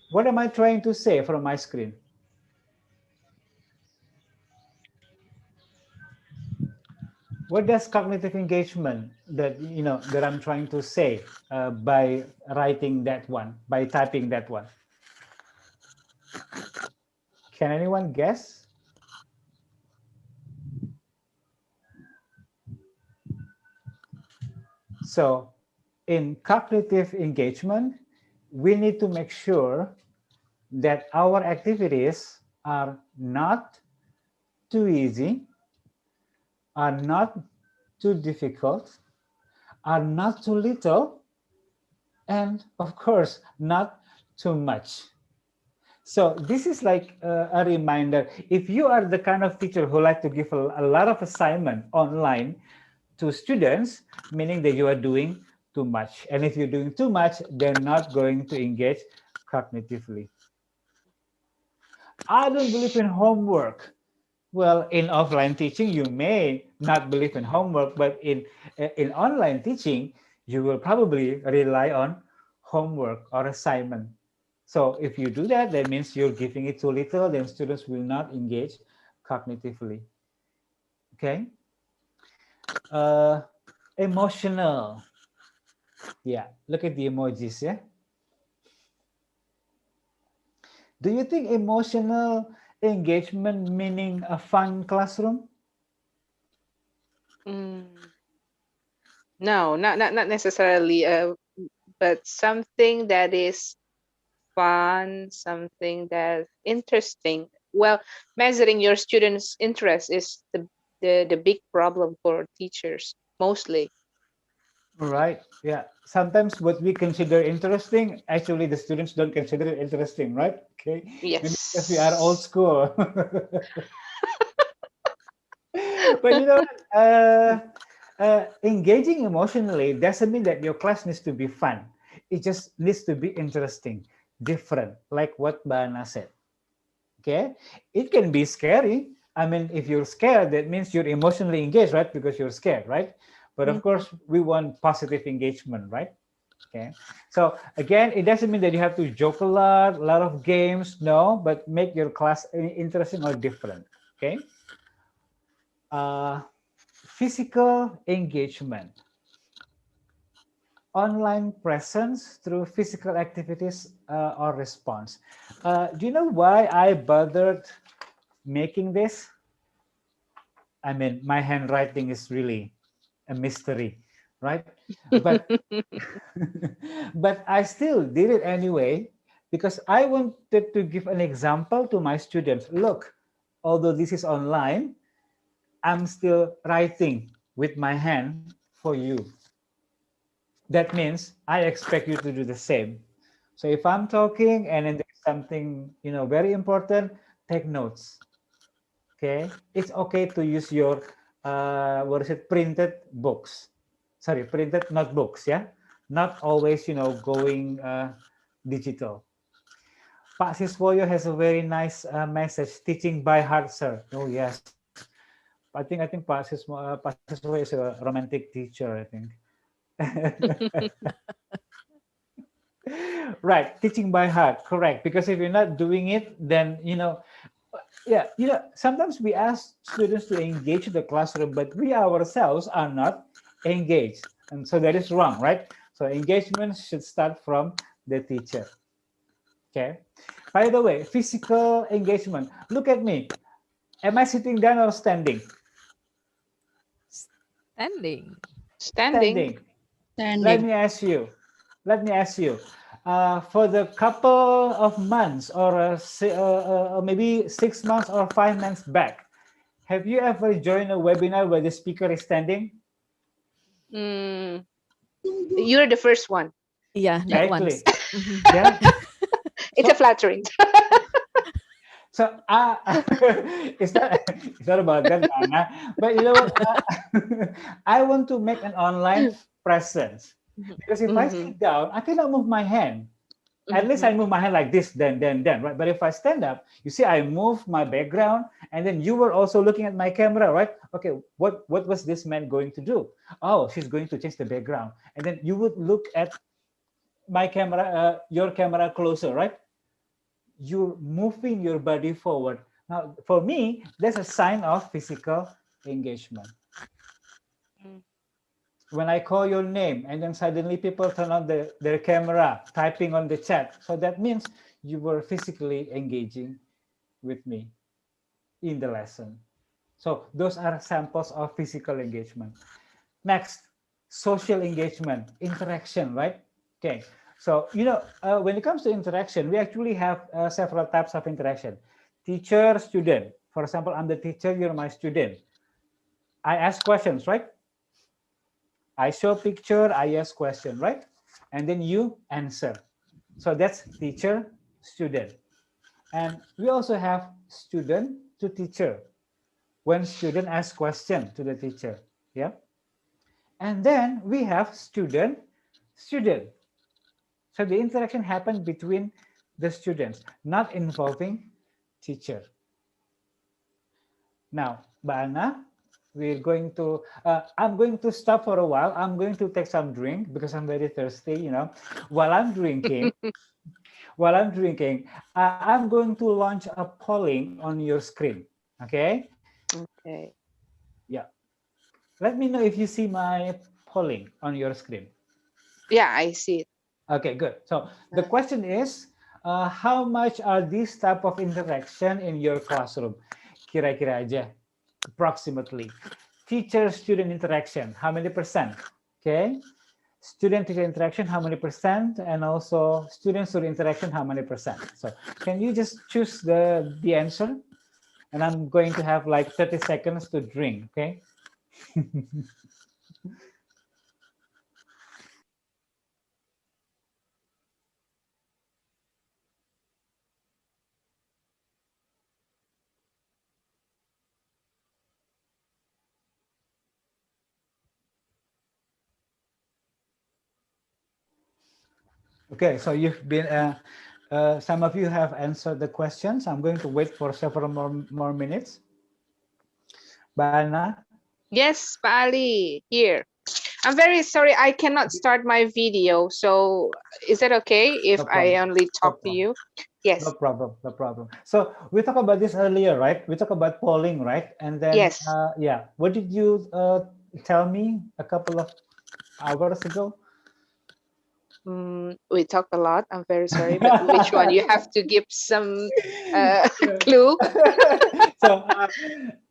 What am I trying to say from my screen? What does cognitive engagement that that I'm trying to say by writing that one, by typing that one? Can anyone guess? So in cognitive engagement, we need to make sure that our activities are not too easy, are not too difficult, are not too little, and of course, not too much. So this is like a reminder. If you are the kind of teacher who like to give a lot of assignment online to students, meaning that you are doing too much. And if you're doing too much, they're not going to engage cognitively. I don't believe in homework. Well, in offline teaching, you may not believe in homework, but in online teaching, you will probably rely on homework or assignment. So if you do that, that means you're giving it too little, then students will not engage cognitively. Okay. Emotional. Yeah, look at the emojis, yeah. Do you think emotional engagement meaning a fun classroom? Mm, no, not necessarily. But something that is fun, something that's interesting. Well, measuring your students' interest is the big problem for teachers mostly. Right. Yeah. Sometimes what we consider interesting, actually the students don't consider it interesting, right? Okay. Maybe because we are old Yes. school. But engaging emotionally doesn't mean that your class needs to be fun. It just needs to be interesting, different, like what Bana said. Okay. It can be scary. I mean, if you're scared, that means you're emotionally engaged, right? Because you're scared, right? But of course, we want positive engagement, right? Okay. So again, it doesn't mean that you have to joke a lot of games, no, but make your class interesting or different. Okay. Physical engagement. Online presence through physical activities or response. Do you know why I bothered making this? I mean, my handwriting is really a mystery, right? But but I still did it anyway because I wanted to give an example to my students. Look, although this is online, I'm still writing with my hand for you. That means I expect you to do the same. So if I'm talking and then there's something very important, take notes. Okay, it's okay to use your printed books. Sorry, printed notebooks. Yeah, not always going digital. Pak Siswoyo has a very nice message. Teaching by heart, sir. Oh yes, I think Pak Siswoyo is a romantic teacher. I think. Right, teaching by heart, correct. Because if you're not doing it, then yeah, sometimes we ask students to engage the classroom, but we ourselves are not engaged, and so that is wrong, right? So engagement should start from the teacher. Okay. By the way, physical engagement. Look at me. Am I sitting down or standing? Standing. Standing. Let me ask you. For the couple of months or maybe 6 months or 5 months back, have you ever joined a webinar where the speaker is standing? Mm, you're the first one. Yeah, that one. Exactly. Yeah. It's a flattering. So it's not about that, Anna. But you know what? I want to make an online presence because if I sit down, I cannot move my hand. At least I move my hand like this, then, right? But if I stand up, you see, I move my background, and then you were also looking at my camera, right? Okay, what was this man going to do? Oh, she's going to change the background, and then you would look at my camera, your camera closer, right? You're moving your body forward. Now, for me, that's a sign of physical engagement. When I call your name and then suddenly people turn on their camera, typing on the chat. So that means you were physically engaging with me in the lesson. So those are samples of physical engagement. Next, social engagement, interaction, right? Okay. So, when it comes to interaction, we actually have several types of interaction. Teacher, student. For example, I'm the teacher, you're my student. I ask questions, right? I show picture, I ask question, right? And then you answer. So that's teacher, student. And we also have student to teacher. When student asks question to the teacher, yeah? And then we have student. So the interaction happens between the students, not involving teacher. Now, Bana, I'm going to stop for a while. I'm going to take some drink because I'm very thirsty, While I'm drinking, I'm going to launch a polling on your screen, okay? Okay. Yeah. Let me know if you see my polling on your screen. Yeah, I see it. Okay, good. So the question is, how much are these type of interaction in your classroom? Kira-kira aja, approximately. Teacher-student interaction, how many percent? Okay. Student-teacher interaction, how many percent? And also student-student interaction, how many percent? So can you just choose the answer? And I'm going to have like 30 seconds to drink, okay? Okay, so you've been, some of you have answered the questions. I'm going to wait for several more minutes. Bana? Yes, Pak Ali, here. I'm very sorry, I cannot start my video. So is that okay if No I problem. only talk to you? Yes. No problem. So we talked about this earlier, right? We talked about polling, right? And then, Yes. yeah, what did you tell me a couple of hours ago? We talked a lot. I'm very sorry, but which one? You have to give some clue. So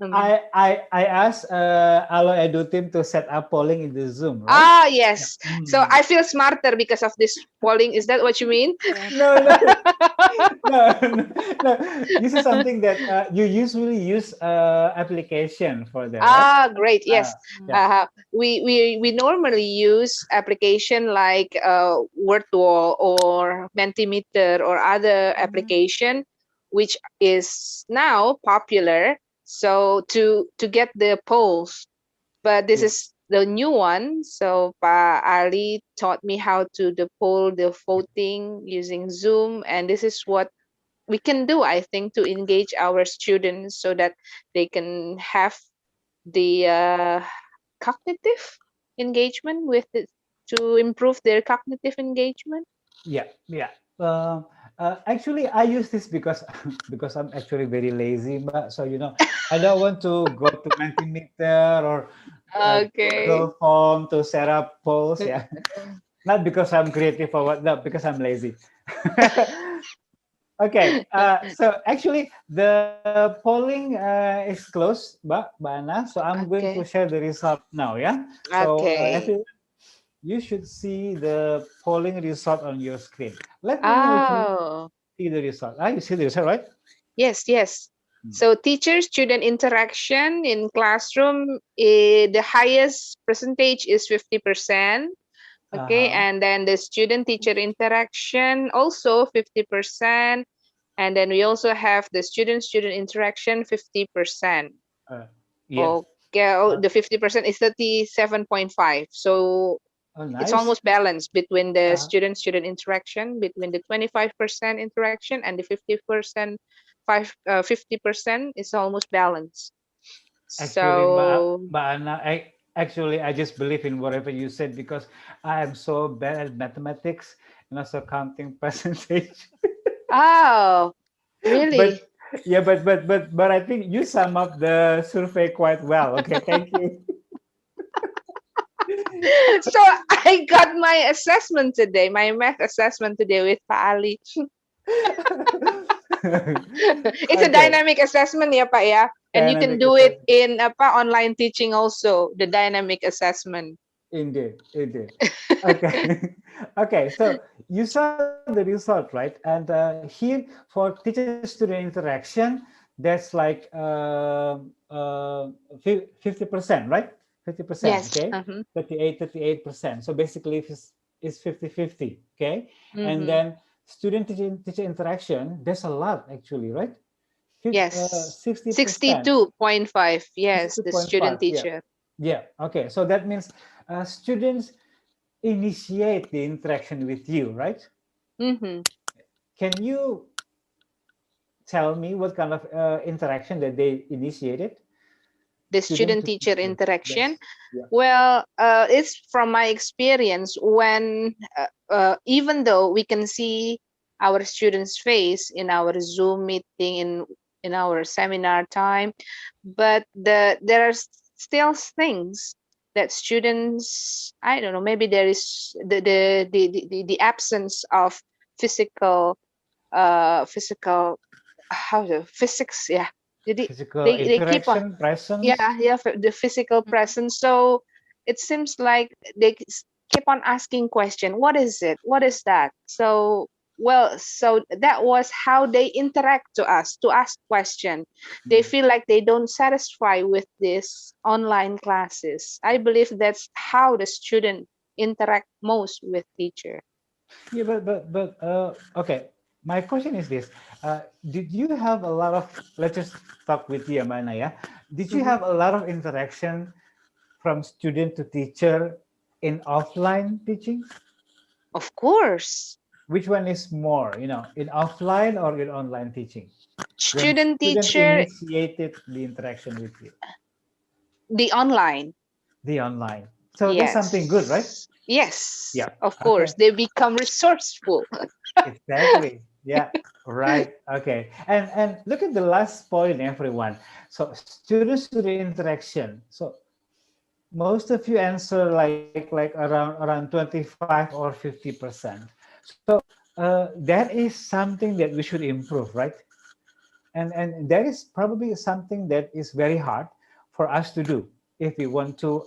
I asked Alo Edu team to set up polling in the Zoom, right? Ah, yes. So I feel smarter because of this polling. Is that what you mean? No. This is something that you usually use application for that. Ah, right? great. Yes. Yeah. We normally use application like Wordwall or Mentimeter or other application, which is now popular. So to get the polls, but this is the new one. So Pa Ali taught me how to the poll, the voting using Zoom, and this is what we can do, I think, to engage our students so that they can have the cognitive engagement with it, to improve their cognitive engagement. Yeah. Actually, I use this because because I'm actually very lazy, but so I don't want to go to Mentimeter or Okay. Google Form to set up polls. Yeah, not because I'm creative or what, no, because I'm lazy. Okay, so actually the polling is closed, Mbak Anna. So I'm going to Okay. share the result now. Yeah. So Okay. you should see the polling result on your screen. Let me Oh, see the result. Ah, you see the result, right? yes, yes. Hmm. So teacher-student interaction in classroom, the highest percentage is 50%. Okay, Uh-huh. and then the student-teacher interaction also 50%. And then we also have the student-student interaction 50%. Uh, yes. Okay, Uh, the 50% is 37.5. So oh, it's nice. almost balanced between the Uh, student-student interaction, between the 25% interaction and the 50% is almost balanced. actually, So Mbak Anna, I just believe in whatever you said because I am so bad at mathematics and also counting percentage. oh, But really? yeah, but I think you sum up the survey quite well. Okay, thank you. So I got my assessment today, my math assessment today with Pa Ali. It's a Okay, dynamic assessment ya Pak ya. And you can dynamic do it assessment. in online teaching also, the dynamic assessment. Indeed. Okay, okay. So you saw the result, right? And here for teacher-student interaction, that's like 50%, right? 50%, Yes. okay? Uh-huh. 38%. So basically, it's 50-50, okay? And Mm-hmm. then student-teacher interaction, there's a lot actually, right? Yes. 60%, 62.5. Yes, the student 62.5, yeah. teacher. Yeah, okay. So that means students initiate the interaction with you, right? Mm-hmm. Can you tell me what kind of interaction that they initiated? The Student student to teacher teacher. interaction. That's yeah. Well, it's from my experience when even though we can see our students' face in our Zoom meeting in our seminar time, but there are still things that students, I don't know, maybe there is the absence of physical physical how the physics, yeah. Physical They keep on, interaction, presence. yeah, the physical presence. So it seems like they keep on asking question, what is it, what is that? So well, so that was how they interact to us, to ask question. They feel like they don't satisfy with this online classes. I believe that's how the student interact most with teacher. Yeah, but okay. My question is this: did you have a lot of? Let's just talk with you, Amanda. Yeah, did you Mhm. have a lot of interaction from student to teacher in offline teaching? Of course, Which one is more, in offline or in online teaching? When student student teacher, initiated the interaction with you, the online. the online. So that's something good, right? Yes. Yes, Yeah. of course. Okay. They become resourceful. Exactly. Yeah. Right. Okay. And look at the last point, everyone. So student-student interaction. So most of you answer like around 25 or 50%. So that is something that we should improve, right? And that is probably something that is very hard for us to do if we want to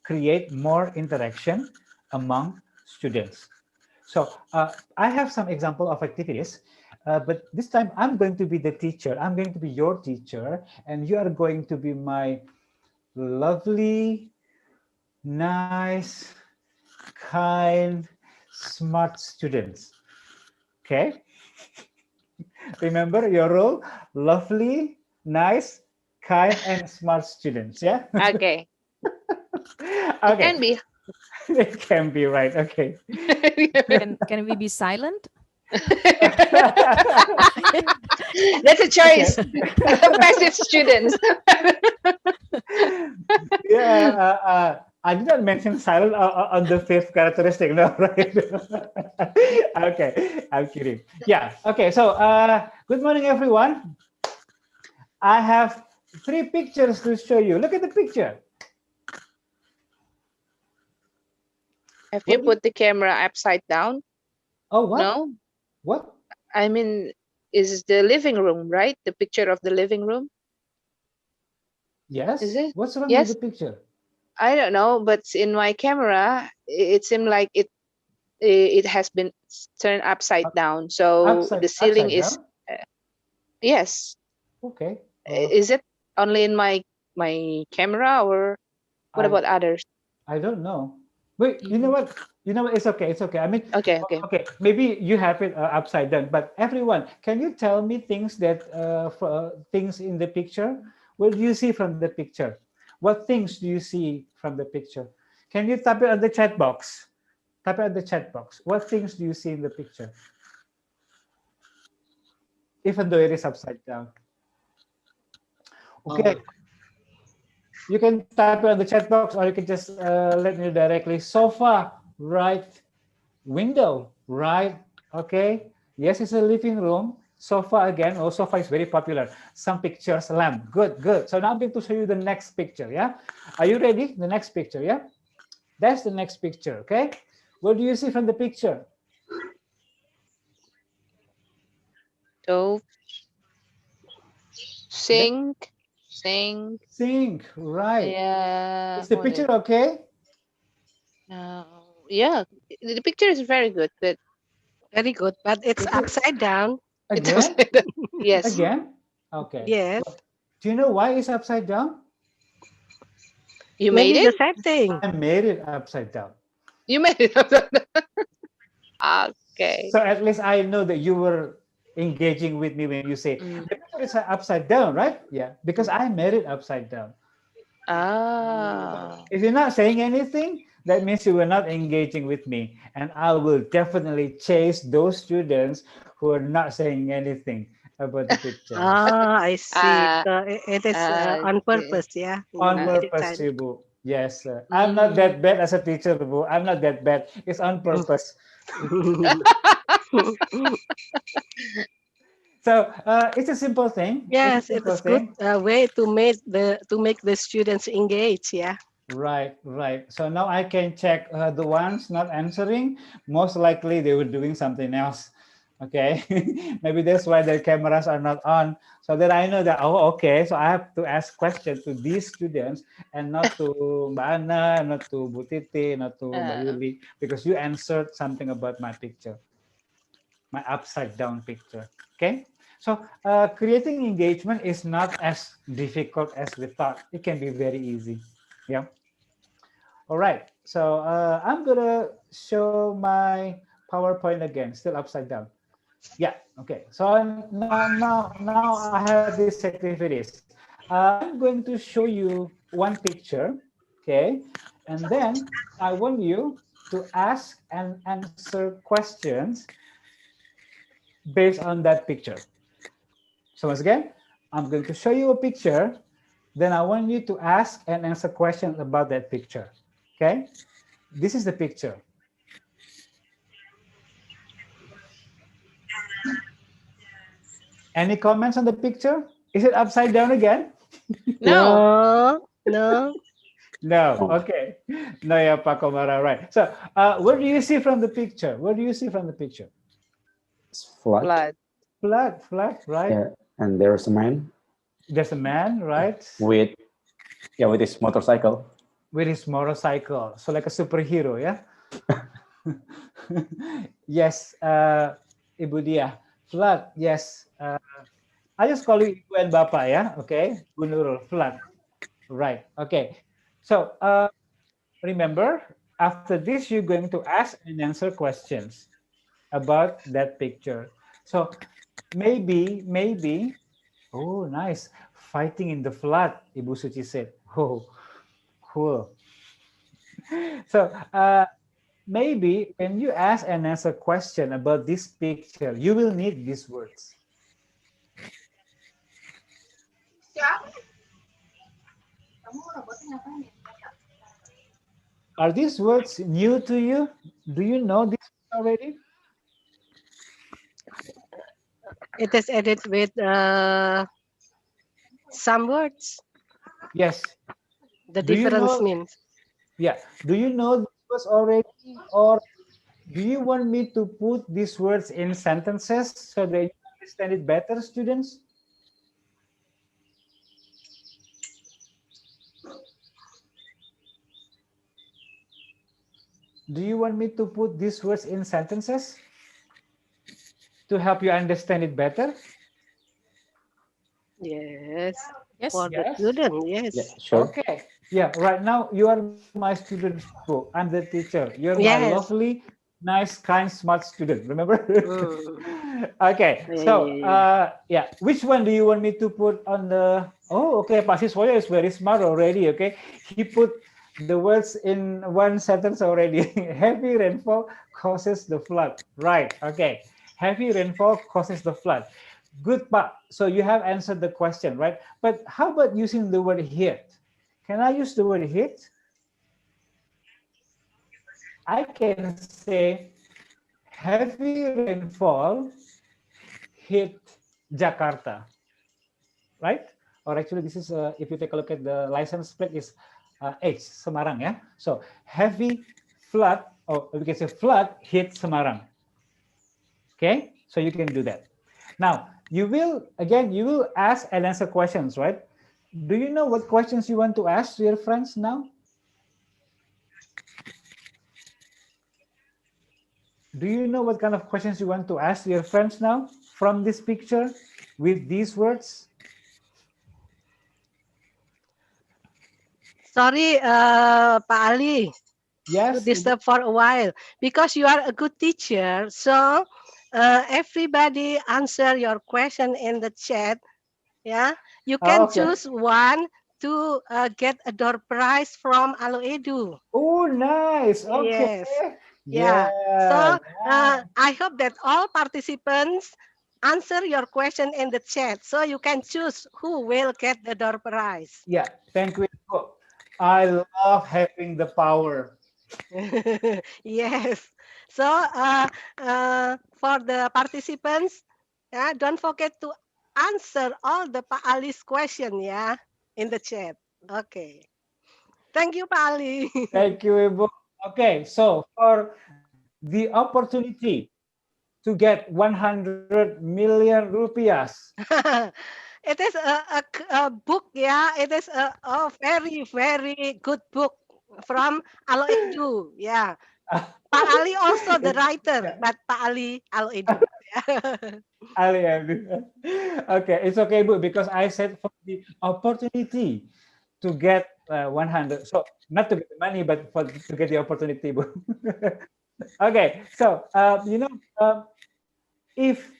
create more interaction among students. So I have some example of activities, but this time I'm going to be the teacher. I'm going to be your teacher, and you are going to be my lovely, nice, kind, smart students. Okay? Remember your role: lovely, nice, kind, and smart students. Yeah. Okay. It Okay. can be. It can be right. Okay. Can we be silent? That's a Okay. choice. Passive students. Yeah. I did not mention silent on the fifth characteristic, no, right? Okay, I'm kidding. Yeah, okay, so good morning, everyone. I have 3 pictures to show you. Look at the picture. Have What you do you- put the camera upside down? Oh, what? No, What? I mean, is the living room, right? The picture of the living room? Yes? Is it? What's wrong with Yes, the picture? I don't know, but in my camera, it seemed like it has been turned upside Up- down. So the ceiling upside is down? yes. Okay. Is it only in my camera, or what I about others? I don't know. Wait, you know what? You know what? It's okay. It's okay. I mean, Okay, okay. okay. Maybe you have it upside down. But everyone, can you tell me things that things in the picture? What do you see from the picture? What things do you see from the picture? Can you type it on the chat box? Type it on the chat box. What things do you see in the picture? Even though it is upside down. Okay. You can type it on the chat box, or you can just let me know directly. Sofa, right? Window, right? Okay. Yes, it's a living room. Sofa again. Oh, sofa is very popular. Some pictures, lamp. Good, good. So now I'm going to show you the next picture. Yeah. Are you ready? The next picture. Yeah. That's the next picture. Okay. What do you see from the picture? So sink, sink. Sink, right. Yeah. Is the What is? picture okay? Yeah. The picture is very good, but Very good, but it's Is it upside down. it's again? upside down. Yes. Again? Okay. Yes, Do you know why it's upside down? You made maybe the it. setting. I made it upside down. You made it upside down. Okay. So at least I know that you were engaging with me when you say Mm. the picture is upside down, right? Yeah, because I made it upside down. Ah. If you're not saying anything, that means you were not engaging with me, and I will definitely chase those students who are not saying anything about the picture. Ah, I see. Ah. So it is I on see. purpose, yeah. On You Ah. purpose, decided. Bu. Yes, sir. I'm not that bad as a teacher, Bu. I'm not that bad. It's on purpose. So it's a simple thing. It's a Yes, it simple is good thing. way to make the students engage. Yeah. Right, right. So now I can check the ones not answering. Most likely they were doing something else. Okay, maybe that's why their cameras are not on. So that I know that, oh, okay. So I have to ask questions to these students and not to Mbak Ana, not to Bu Titi, not to Mbak Yuli, because you answered something about my picture, my upside down picture. Okay. So creating engagement is not as difficult as we thought. It can be very easy. Yeah. All right, so I'm gonna show my PowerPoint again, still upside down. Yeah, okay. So now I have these activities. I'm going to show you one picture, okay, and then I want you to ask and answer questions based on that picture. So once again, I'm going to show you a picture, then I want you to ask and answer questions about that picture, okay? This is the picture. Any comments on the picture? Is it upside down again? No. No. No. No. Okay. No, yeah, Pak Komara, right. So, what do you see from the picture? What do you see from the picture? It's flat. Blood. Flat, right? Yeah, and there's a man There's a man, right? with his motorcycle. With his motorcycle. So like a superhero, yeah? Yes, Ibu Dia. Flat, yes. I just call you Ibu and Bapak, yeah? Okay. Bu Nurul, flat. Right. Okay. So remember, after this, you're going to ask and answer questions about that picture. So maybe, oh, nice. Fighting in the flood, Ibu Suci said. Oh, cool. So maybe when you ask and answer question about this picture, you will need these words. Are these words new to you? Do you know this already? It is added with some words. Yes. The Do you difference know? means. Yeah. Do you know this words already, or do you want me to put these words in sentences so that you understand it better, students? Do you want me to put these words in sentences to help you understand it better? Yes. Yes. For the Yes. student, Yeah, yes. sure. Okay. Yeah, right now you are my student, Ibu. I'm the teacher. You're my Yes. lovely, nice, kind, smart student. Remember? Mm. Okay. Yeah, So, yeah, yeah. yeah, which one do you want me to put on the? Oh, okay. Pak Siswoyo is very smart already. Okay, he put the words in one sentence already. Heavy rainfall causes the flood. Right. Okay. Heavy rainfall causes the flood. Good, Pak. So you have answered the question, right? But how about using the word hit? Can I use the word hit? I can say heavy rainfall hit Jakarta, right? Or actually, this is if you take a look at the license plate is H Semarang, yeah. So heavy flood, or we can say flood hit Semarang. Okay, so you can do that. Now you will ask and answer questions, right? Do you know what questions you want to ask to your friends now? Do you know what kind of questions you want to ask your friends now from this picture with these words? Sorry, Pak Ali, to Yes. disturb for a while because you are a good teacher. So everybody answer your question in the chat. Yeah, you can Okay. choose one to get a door prize from Alo Edu. Oh, nice. Okay. Yes. Yeah. Yeah. So Nice. I hope that all participants answer your question in the chat so you can choose who will get the door prize. Yeah. Thank you. I love having the power. Yes. So for the participants, don't forget to answer all the Pak Ali's question, yeah, in the chat. Okay. Thank you, Pak Ali. Thank you, Ibu. Okay, so for the opportunity to get 100 million rupiahs. It is a book, yeah. It is a very, very good book from Alo Edu, yeah. Pak Ali also the writer, but Pak Ali Alo Edu. Ali, okay, it's okay, Bu, because I said for the opportunity to get 100. So not to get the money, but to get the opportunity, Bu. Okay, so if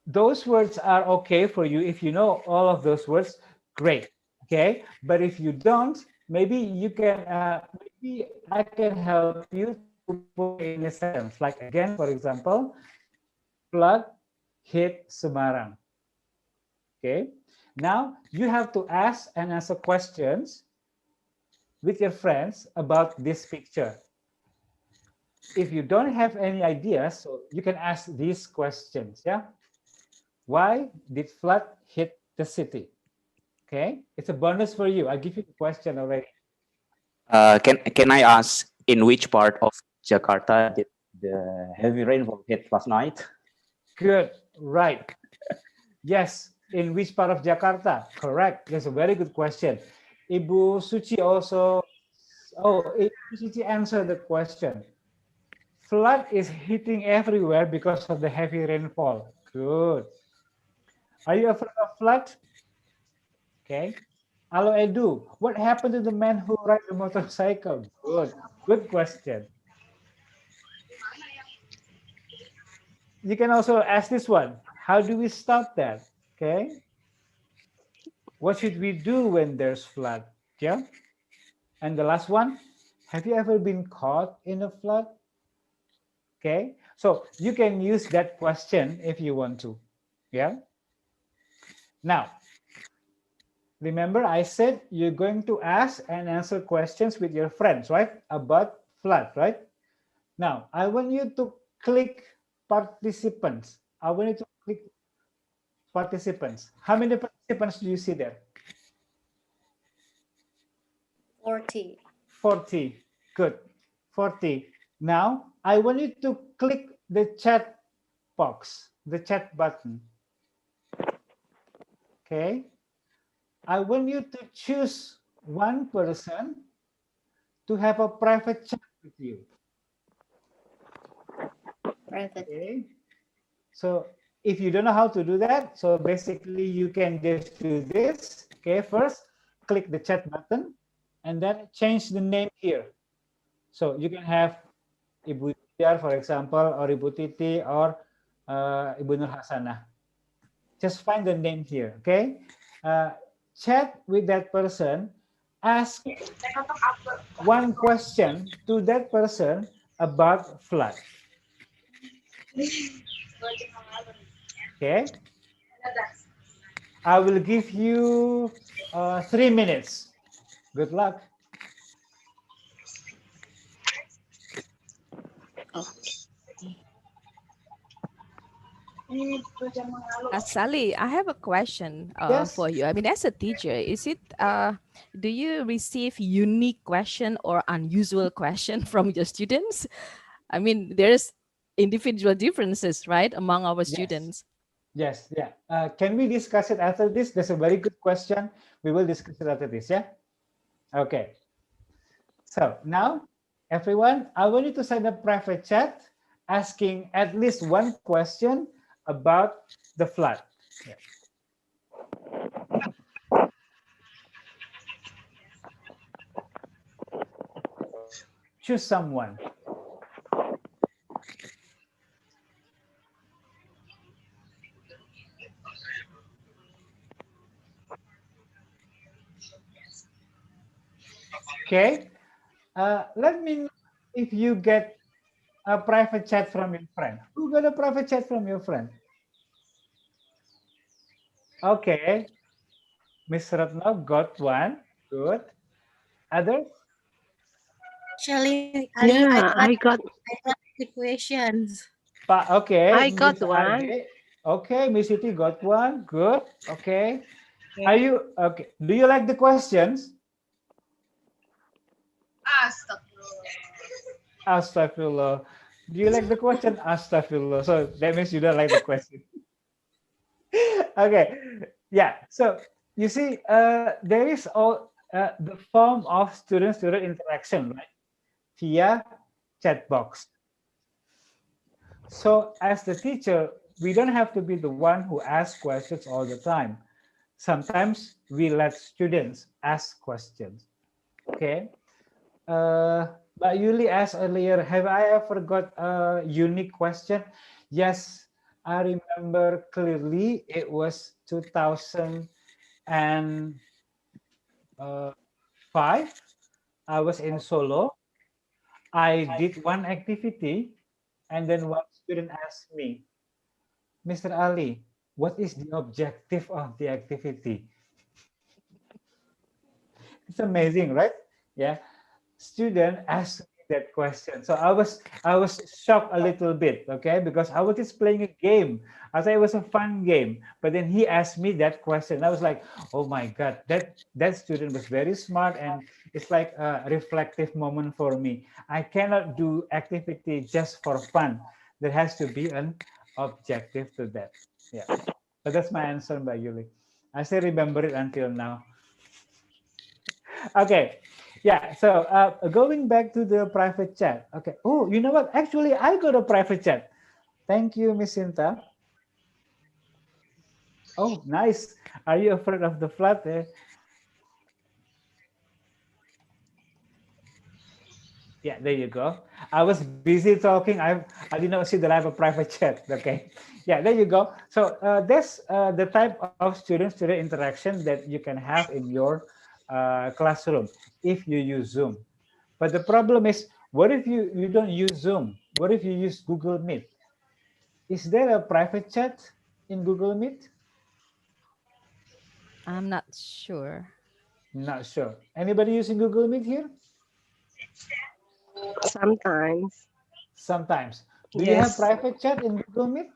those words are okay for you, if you know all of those words, great. Okay, but if you don't, maybe you can maybe I can help you to put in a sentence. Like again, for example, flood hit Semarang. Okay, now you have to ask and answer questions with your friends about this picture. If you don't have any ideas, so you can ask these questions. Yeah, why did flood hit the city? Okay, it's a bonus for you. I give you the question already. Can I ask in which part of Jakarta did the heavy rainfall hit last night? Good, right. Yes, in which part of Jakarta? Correct. That's a very good question. Ibu Suci also, Ibu Suci answered the question. Flood is hitting everywhere because of the heavy rainfall. Good. Are you afraid of flood? Okay. Alo Edu, what happened to the man who ride the motorcycle? Good. Good question. You can also ask this one. How do we stop that? Okay. What should we do when there's flood? Yeah. And the last one, have you ever been caught in a flood? Okay. So you can use that question if you want to. Yeah. Now, Remember, I said you're going to ask and answer questions with your friends, right? About flood, right? Now, I want you to click participants. I want you to click participants. How many participants do you see there? 40. 40. Good. 40. Now, I want you to click the chat box, the chat button. Okay. I want you to choose one person to have a private chat with you. Private. Okay. So if you don't know how to do that, so basically you can just do this. Okay, first click the chat button and then change the name here. So you can have Ibu Tiar, for example, or Ibu Titi, or Ibu Nur Hasanah. Just find the name here. Okay, chat with that person. Ask one question to that person about flood. Okay. I will give you 3 minutes. Good luck. Sally, I have a question Yes. for you. I mean, as a teacher, do you receive unique question or unusual question from your students? I mean, there's individual differences, right, among our students. Yes, yeah. Can we discuss it after this? That's a very good question. We will discuss it after this, yeah? Okay. So now, everyone, I want you to send a private chat asking at least one question about the flood. Yeah. Choose someone. Okay. Let me know if you get a private chat from your friend. Who got a private chat from your friend? Okay. Miss Ratna got one. Good. Others? Actually, Yeah, I got the questions. Okay. I got Miss one. Ade. Okay. Miss Siti got one. Good. Okay. Are you okay? Do you like the questions? Astagfirullah. Do you like the question? Astagfirullah. So that means you don't like the question. Okay. Yeah. So you see, there is all the form of student-student interaction, right? Via chat box. So as the teacher, we don't have to be the one who asks questions all the time. Sometimes we let students ask questions. Okay. But Yuli asked earlier, have I ever got a unique question? Yes, I remember clearly. It was 2005. I was in Solo. I did one activity, and then one student asked me, Mr. Ali, what is the objective of the activity? It's amazing, right? Yeah. Student asked me that question. So I was shocked a little bit, okay, because I was just playing a game. I thought it was a fun game, but then he asked me that question. I was like, oh my God, that student was very smart, and it's like a reflective moment for me. I cannot do activity just for fun. There has to be an objective to that. Yeah. So that's my answer, by Yuli. I still remember it until now. Okay. Yeah, so going back to the private chat. Okay. Oh, you know what? Actually, I got a private chat. Thank you, Miss Sinta. Oh, nice. Are you afraid of the flood? Yeah, there you go. I was busy talking. I did not see that I have a private chat. Okay. Yeah, there you go. So that's the type of student-student interaction that you can have in your classroom if you use Zoom. But the problem is, what if you don't use Zoom? What if you use Google Meet? Is there a private chat in Google Meet? I'm not sure. Not sure. Anybody using Google Meet here? Sometimes. Sometimes. Do you have Yes. private chat in Google Meet?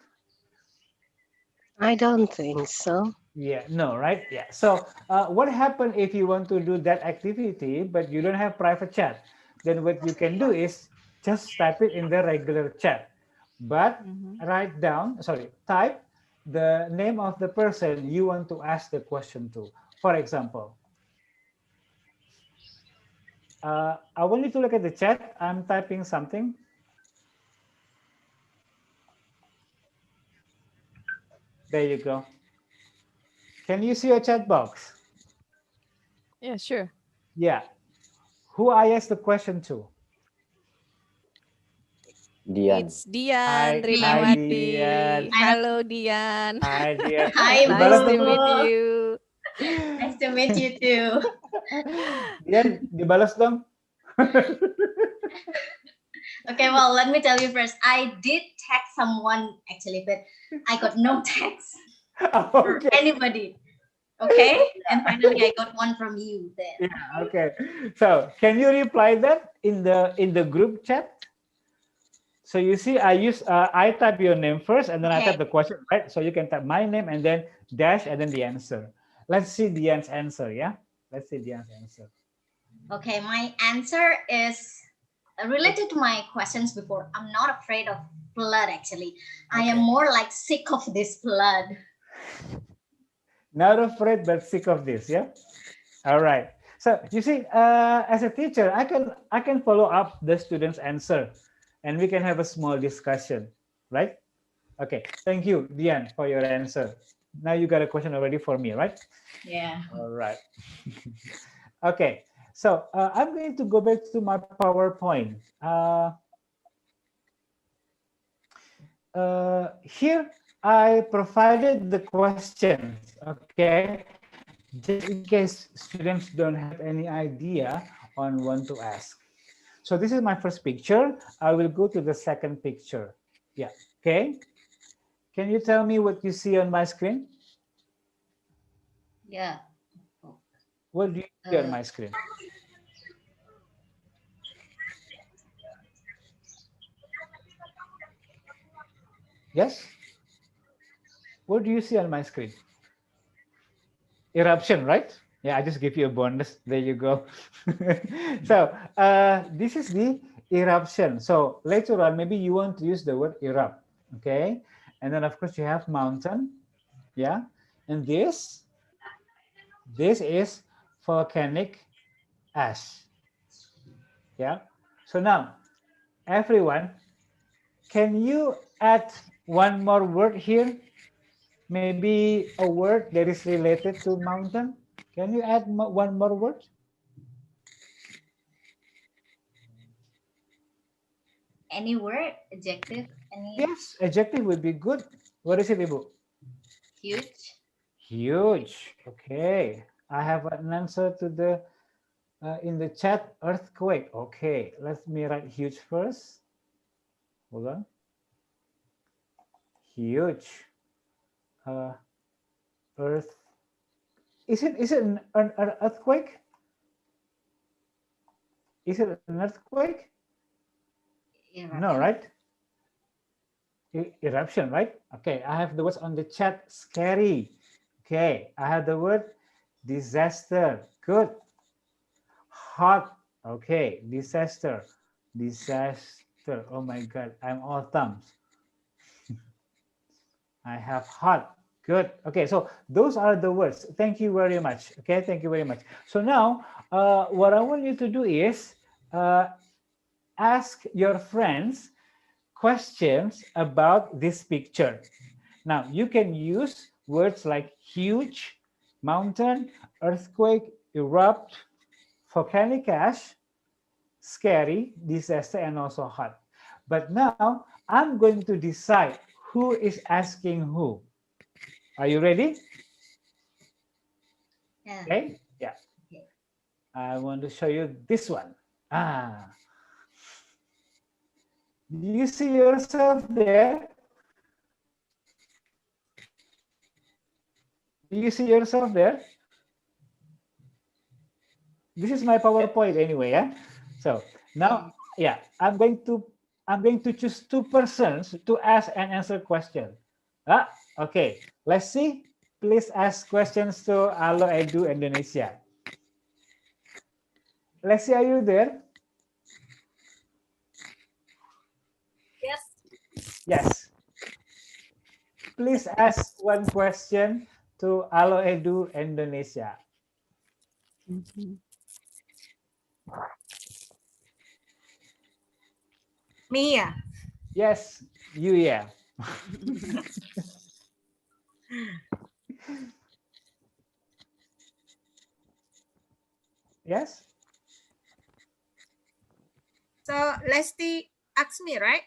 I don't think so. Yeah, no, right? Yeah. So what happens if you want to do that activity, but you don't have private chat? Then what you can do is just type it in the regular chat, but type the name of the person you want to ask the question to. For example, I want you to look at the chat. I'm typing something. There you go. Can you see your chat box? Yeah, sure. Yeah. Who I asked the question to? Dian. It's Dian Hi, Rinawati. Dian. Hello, Dian. Hi, Dian. Hi, Dibalas Nice to dong. meet Bu. you. Nice to meet you too. Dian, dibalas dong. Okay, well, let me tell you first. I did text someone actually, but I got no text for Okay. anybody. Okay, and finally I got one from you then. Yeah, okay. So can you reply that in the group chat? So you see, I type your name first, and then I Okay. type the question, right? So you can type my name and then dash and then the answer. Let's see Dian's answer. Yeah, let's see Dian's answer. Okay, my answer is related to my questions before. I'm not afraid of blood actually. I am Okay. more like sick of this blood. Not afraid, but sick of this. Yeah. All right. So you see, as a teacher, I can follow up the student's answer, and we can have a small discussion, right? Okay. Thank you, Dian, for your answer. Now you got a question already for me, right? Yeah. All right. Okay. So I'm going to go back to my PowerPoint. Here I provided the questions. Okay. Just in case students don't have any idea on what to ask. So this is my first picture. I will go to the second picture. Yeah, okay. Can you tell me what you see on my screen? Yeah. What do you see on my screen? Yes? What do you see on my screen? Eruption, right? Yeah, I just give you a bonus. There you go. So this is the eruption. So later on, maybe you want to use the word erupt. Okay. And then of course you have mountain. Yeah. And this is volcanic ash. Yeah. So now, everyone, can you add one more word here? Maybe a word that is related to mountain? Can you add one more word? Any word, adjective, any? Yes, adjective would be good. What is it, Ibu? Huge. Huge. Okay. I have an answer to the in the chat, earthquake. Okay, let me write huge first. Hold on. Huge. Earth. Is it an earthquake? Is it an earthquake? Eruption. No, right? Eruption, right? Okay, I have the words on the chat. Scary. Okay, I have the word disaster. Good. Hot. Okay, disaster. Disaster. Oh my God, I'm all thumbs. I have hot. Good. Okay, so those are the words. Thank you very much. Okay, thank you very much. So now, what I want you to do is ask your friends questions about this picture. Now, you can use words like huge, mountain, earthquake, erupt, volcanic ash, scary, disaster, and also hot. But now, I'm going to decide who is asking who. Are you ready? Yeah. Okay. Yeah. Okay. I want to show you this one. Do you see yourself there? Do you see yourself there? This is my PowerPoint anyway, yeah. So now, yeah, I'm going to choose two persons to ask and answer question. Okay, let's see. Please ask questions to Alo Edu Indonesia. Let's see, are you there? Yes. Yes. Please ask one question to Alo Edu Indonesia. Me, yeah. Yes, you, yeah. Yes. So Lesti asked me, right?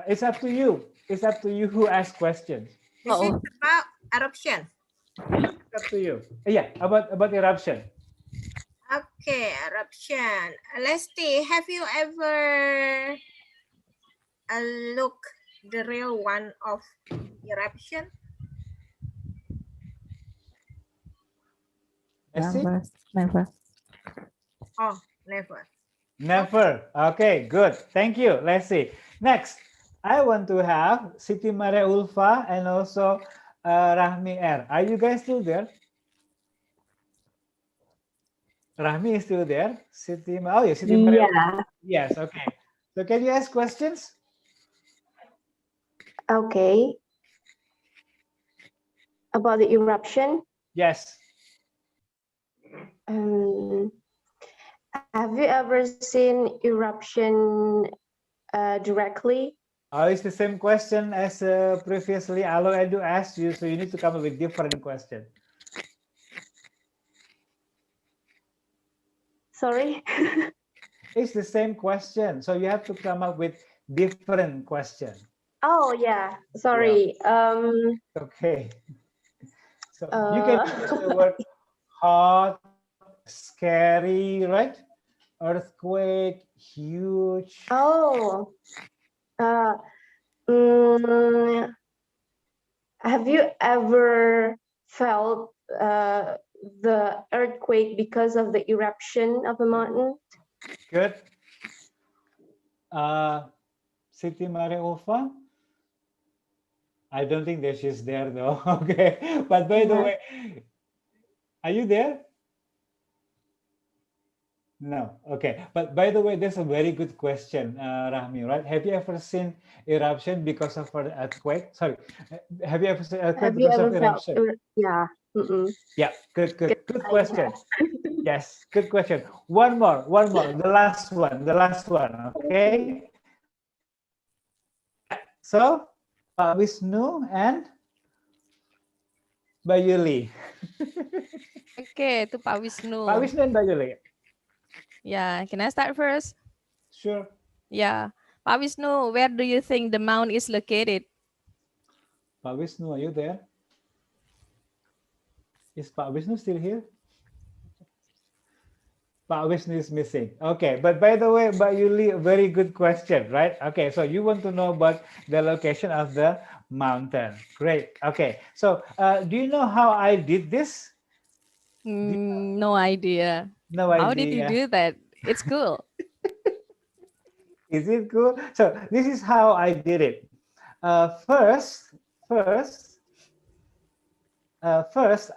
It's up to you. It's up to you who asks questions. This is about eruption. It's up to you. Yeah, about eruption. Okay, eruption. Lesti, have you ever look the real one of eruption? Never. Oh, never. Never. Okay, good. Thank you. Let's see. Next, I want to have Siti Maria Ulfa and also Rahmi R. Are you guys still there? Rahmi is still there. Siti, oh yeah, Siti Maria. Yeah. Yes. Okay. So can you ask questions? Okay. About the eruption. Yes. Have you ever seen eruption directly? Oh, it's the same question as previously Alo Edu asked you, so you need to come up with different question. Sorry? It's the same question, so you have to come up with different question. Oh yeah, sorry. Okay. So you can use the word hot, scary, right? Earthquake, huge. Oh. Have you ever felt the earthquake because of the eruption of a mountain? Good. Siti Maria Ulfa? I don't think that she's there though. Okay. But by the way, are you there? No. Okay. But by the way, that's a very good question, Rahmi, right? Have you ever seen eruption because of an earthquake? Sorry. Have you ever seen earthquake because of eruption? Yeah. Yeah. Good question. Yes. Good question. One more. The last one. Okay. So, Pak Wisnu and Mbak Yuli. Okay, to Pak Wisnu. Pak Wisnu and Mbak Yuli. Yeah, can I start first? Sure. Yeah. Pak Wisnu, where do you think the mound is located? Pak Wisnu, are you there? Is Pak Wisnu still here? Pak Wisnu is missing. Okay, but by the way, Mbak Yuli, very good question, right? Okay, so you want to know about the location of the mountain. Great. Okay, so do you know how I did this? No idea. No idea. How did you do that? It's cool. Is it cool? So this is how I did it. First,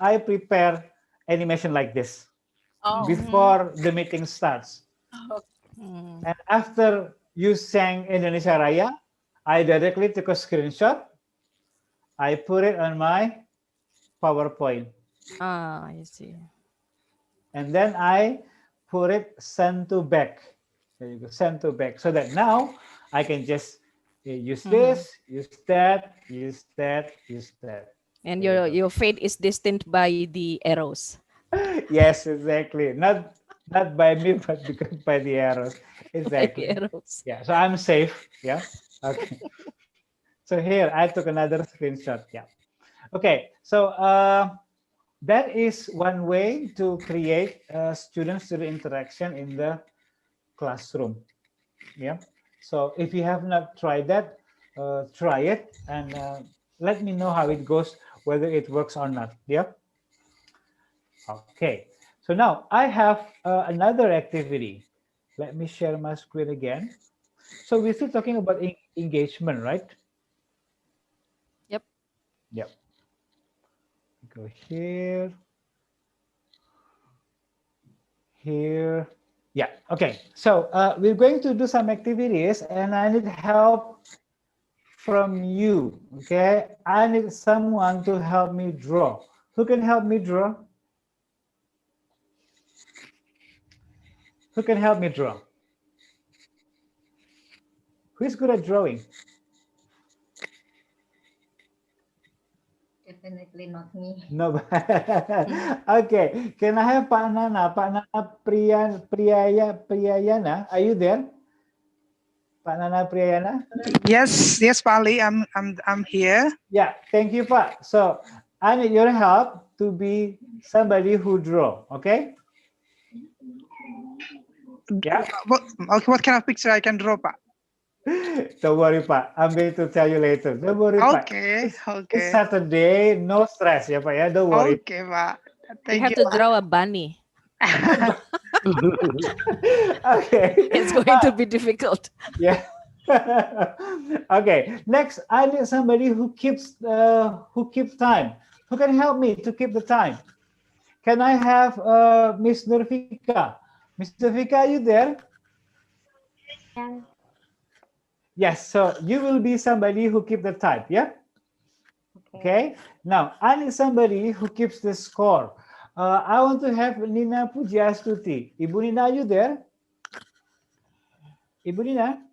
I prepare animation like this before the meeting starts. And after you sang Indonesia Raya, I directly took a screenshot. I put it on my PowerPoint. Ah, I see. And then I put it send to back. There you go, send to back. So that now I can just use this, use that. And your fate is destined by the arrows. Yes, exactly. Not by me, but because by the arrows. Exactly. By the arrows. Yeah. So I'm safe. Yeah. Okay. So here I took another screenshot. Yeah. Okay. So that is one way to create student-student interaction in the classroom. Yeah. So if you have not tried that, try it and let me know how it goes, whether it works or not. Yeah. Okay. So now I have another activity. Let me share my screen again. So we're still talking about engagement, right? Yep. Yep. Go here. Here. Yeah. Okay. So we're going to do some activities, and I need help from you. Okay. I need someone to help me draw. Who can help me draw? Who can help me draw? Who's good at drawing? Definitely not me. No. Okay. Can I have Pak Nana? Pak Nana Priyayana? Are you there? Pak Nana Priyayana? Yes, Pali, I'm here. Yeah. Thank you, Pak. So I need your help to be somebody who draw. Okay. Yeah. What kind of picture I can draw, Pak? Don't worry, Pak. I'm going to tell you later. Don't worry, Pak. Okay. It's Saturday, no stress, ya, Pak. Ya, don't worry. Okay, Pak. You have to draw a bunny. Okay. It's going to be difficult. Yeah. Okay. Next, I need somebody who keeps time. Who can help me to keep the time? Can I have Miss Nurfika? Miss Nurfika, are you there? Yeah. Yes. So you will be somebody who keep the time. Yeah. Okay. Now I need somebody who keeps the score. I want to have Nina Pujiastuti. Ibu Nina, are you there? Ibu Nina?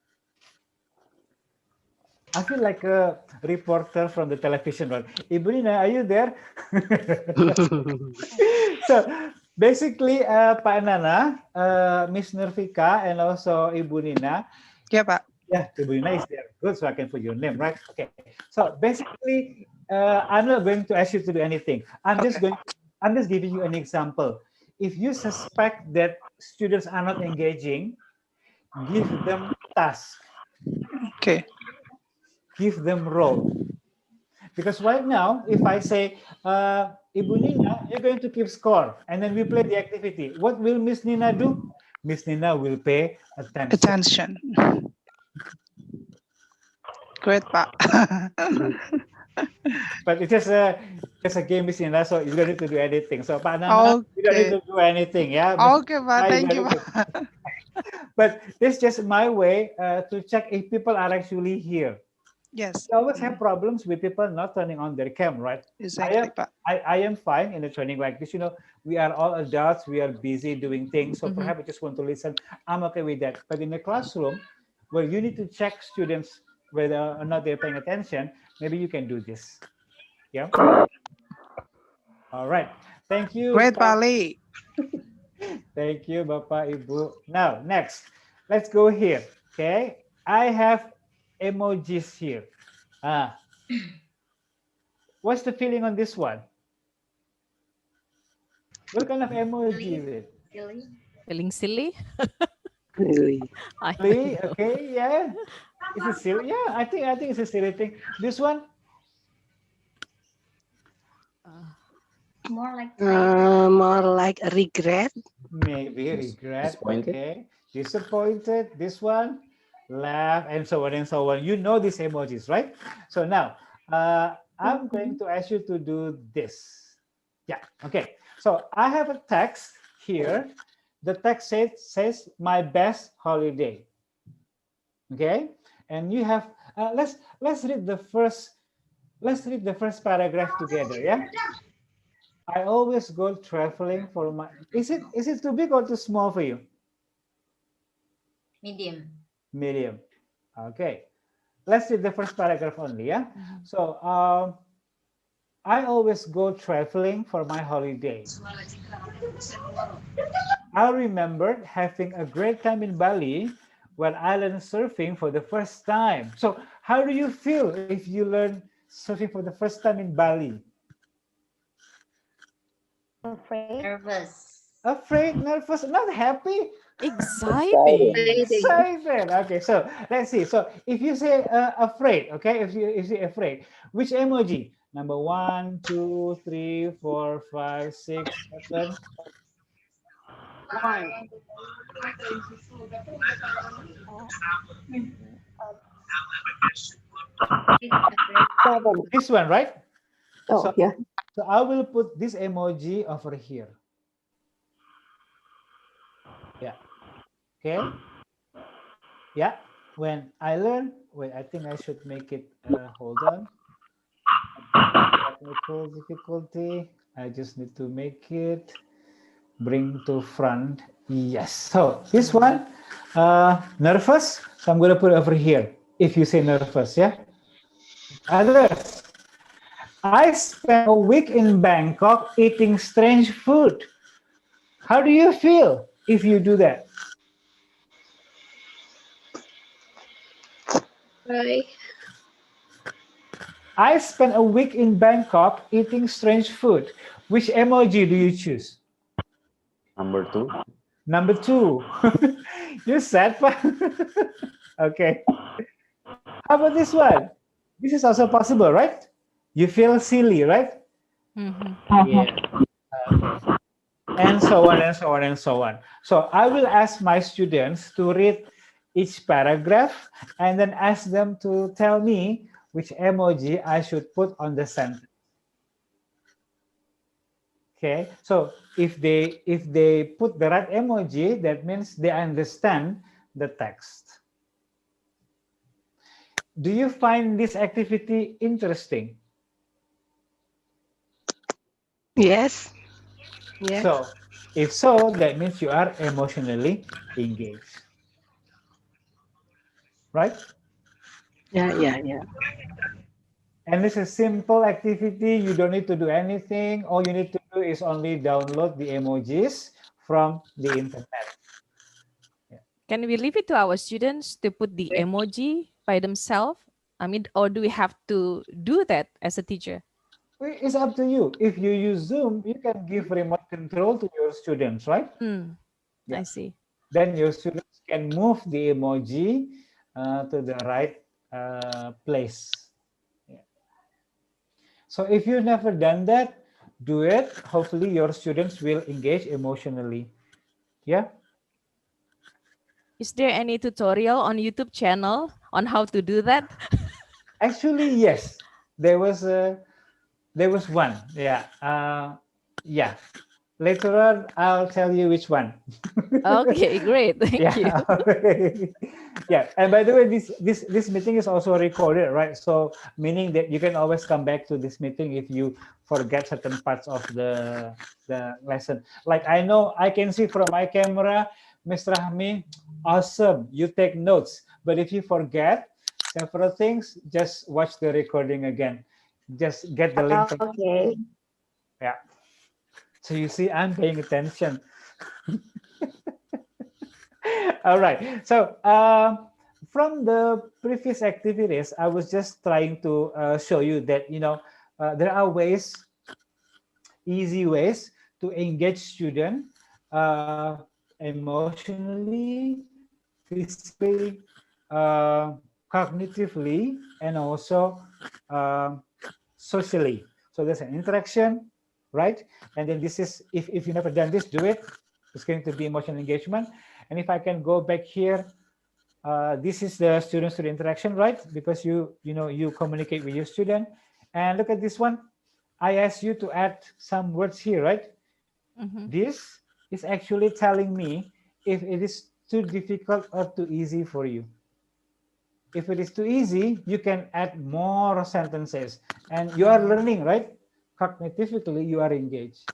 I feel like a reporter from the television, right? Ibu Nina, are you there? So basically, Pak Nana, Miss Nurfika, and also Ibu Nina. Yeah, Pak. Yeah, Ibu Nina is there. Good, so I can put your name, right? Okay. So basically, I'm not going to ask you to do anything. I'm just giving you an example. If you suspect that students are not engaging, give them tasks. Okay. Give them role. Because right now, if I say, Ibu Nina, you're going to keep score, and then we play the activity, what will Miss Nina do? Miss Nina will pay attention. Great, Pak. But it's just a game, Miss Nina, so you don't need to do anything. So Pak Nana, you don't need to do anything, yeah? Okay, Pak. Thank you, Pak. But this is just my way to check if people are actually here. Yes. We always have problems with people not turning on their cam, right? Exactly, Pak. I am fine in a training like this. You know, we are all adults. We are busy doing things. So perhaps you just want to listen. I'm okay with that. But in a classroom where you need to check students whether or not they're paying attention, maybe you can do this. Yeah. All right. Thank you. Great, Pali. Thank you, Bapak, Ibu. Now, next, let's go here. Okay. I have emojis here. What's the feeling on this one? What kind of emoji is it? Silly. Feeling silly? Silly. Okay, yeah. Is it silly? Yeah, I think it's a silly thing. This one? More like more like a regret. Maybe regret. Disappointed. Okay. Disappointed. This one? Laugh, and so on and so on. You know these emojis, right? So now I'm going to ask you to do this. Yeah. Okay. So I have a text here. The text says my best holiday. Okay. And you have let's read the first paragraph together. Yeah. I always go traveling for my. Is it too big or too small for you? medium. Medium. Okay. Let's read the first paragraph only, yeah? So, I always go traveling for my holiday. I remembered having a great time in Bali when I learned surfing for the first time. So, how do you feel if you learn surfing for the first time in Bali? Afraid. Nervous. Afraid, nervous, not happy? Exciting. Excited. Okay, so let's see. So if you say afraid, okay, if you say afraid, which emoji? Number 1, 2, 3, 4, 5, 6, 7. This one, right? Oh, So, yeah. so I will put this emoji over here. Yeah. Okay. Yeah. When I learn, wait, I think I should make it, hold on. Technical difficulty. I just need to make it bring to front. Yes. So this one, nervous. So I'm going to put it over here. If you say nervous, yeah. Others. I spent a week in Bangkok eating strange food. How do you feel if you do that? Right. I spent a week in Bangkok eating strange food. Which emoji do you choose? Number 2. Number 2. You sad, pa? Okay. How about this one? This is also possible, right? You feel silly, right? Yeah. And so on and so on and so on. So I will ask my students to read each paragraph and then ask them to tell me which emoji I should put on the sentence. Okay, so if they put the right emoji, that means they understand the text. Do you find this activity interesting? Yes. Yes. So, if so, that means you are emotionally engaged. Right? Yeah, yeah, yeah. And this is a simple activity. You don't need to do anything. All you need to do is only download the emojis from the internet. Can we leave it to our students to put the emoji by themselves? I mean, or do we have to do that as a teacher? It's up to you. If you use Zoom, you can give remote control to your students, right? I see. Then your students can move the emoji to the right place. Yeah. So if you've never done that, do it. Hopefully your students will engage emotionally. Yeah. Is there any tutorial on YouTube channel on how to do that? Actually, yes. There was one. Yeah. Yeah. Later on, I'll tell you which one. Okay, great. Thank you. Yeah. And by the way, this meeting is also recorded, right? So meaning that you can always come back to this meeting if you forget certain parts of the lesson. Like I know I can see from my camera, Mr. Rahmi, awesome. You take notes. But if you forget several things, just watch the recording again. Just get the link. Okay. Yeah. So you see, I'm paying attention. All right. So from the previous activities, I was just trying to show you that, you know, there are ways, easy ways to engage students emotionally, physically, cognitively, and also socially. So there's an interaction, right? And then this is, if you never done this, do it. It's going to be emotional engagement. And if I can go back here, this is the student-student interaction, right? Because you communicate with your student. And look at this one. I asked you to add some words here, right? This is actually telling me if it is too difficult or too easy for you. If it is too easy, you can add more sentences. And you are learning, right? Cognitively, you are engaged.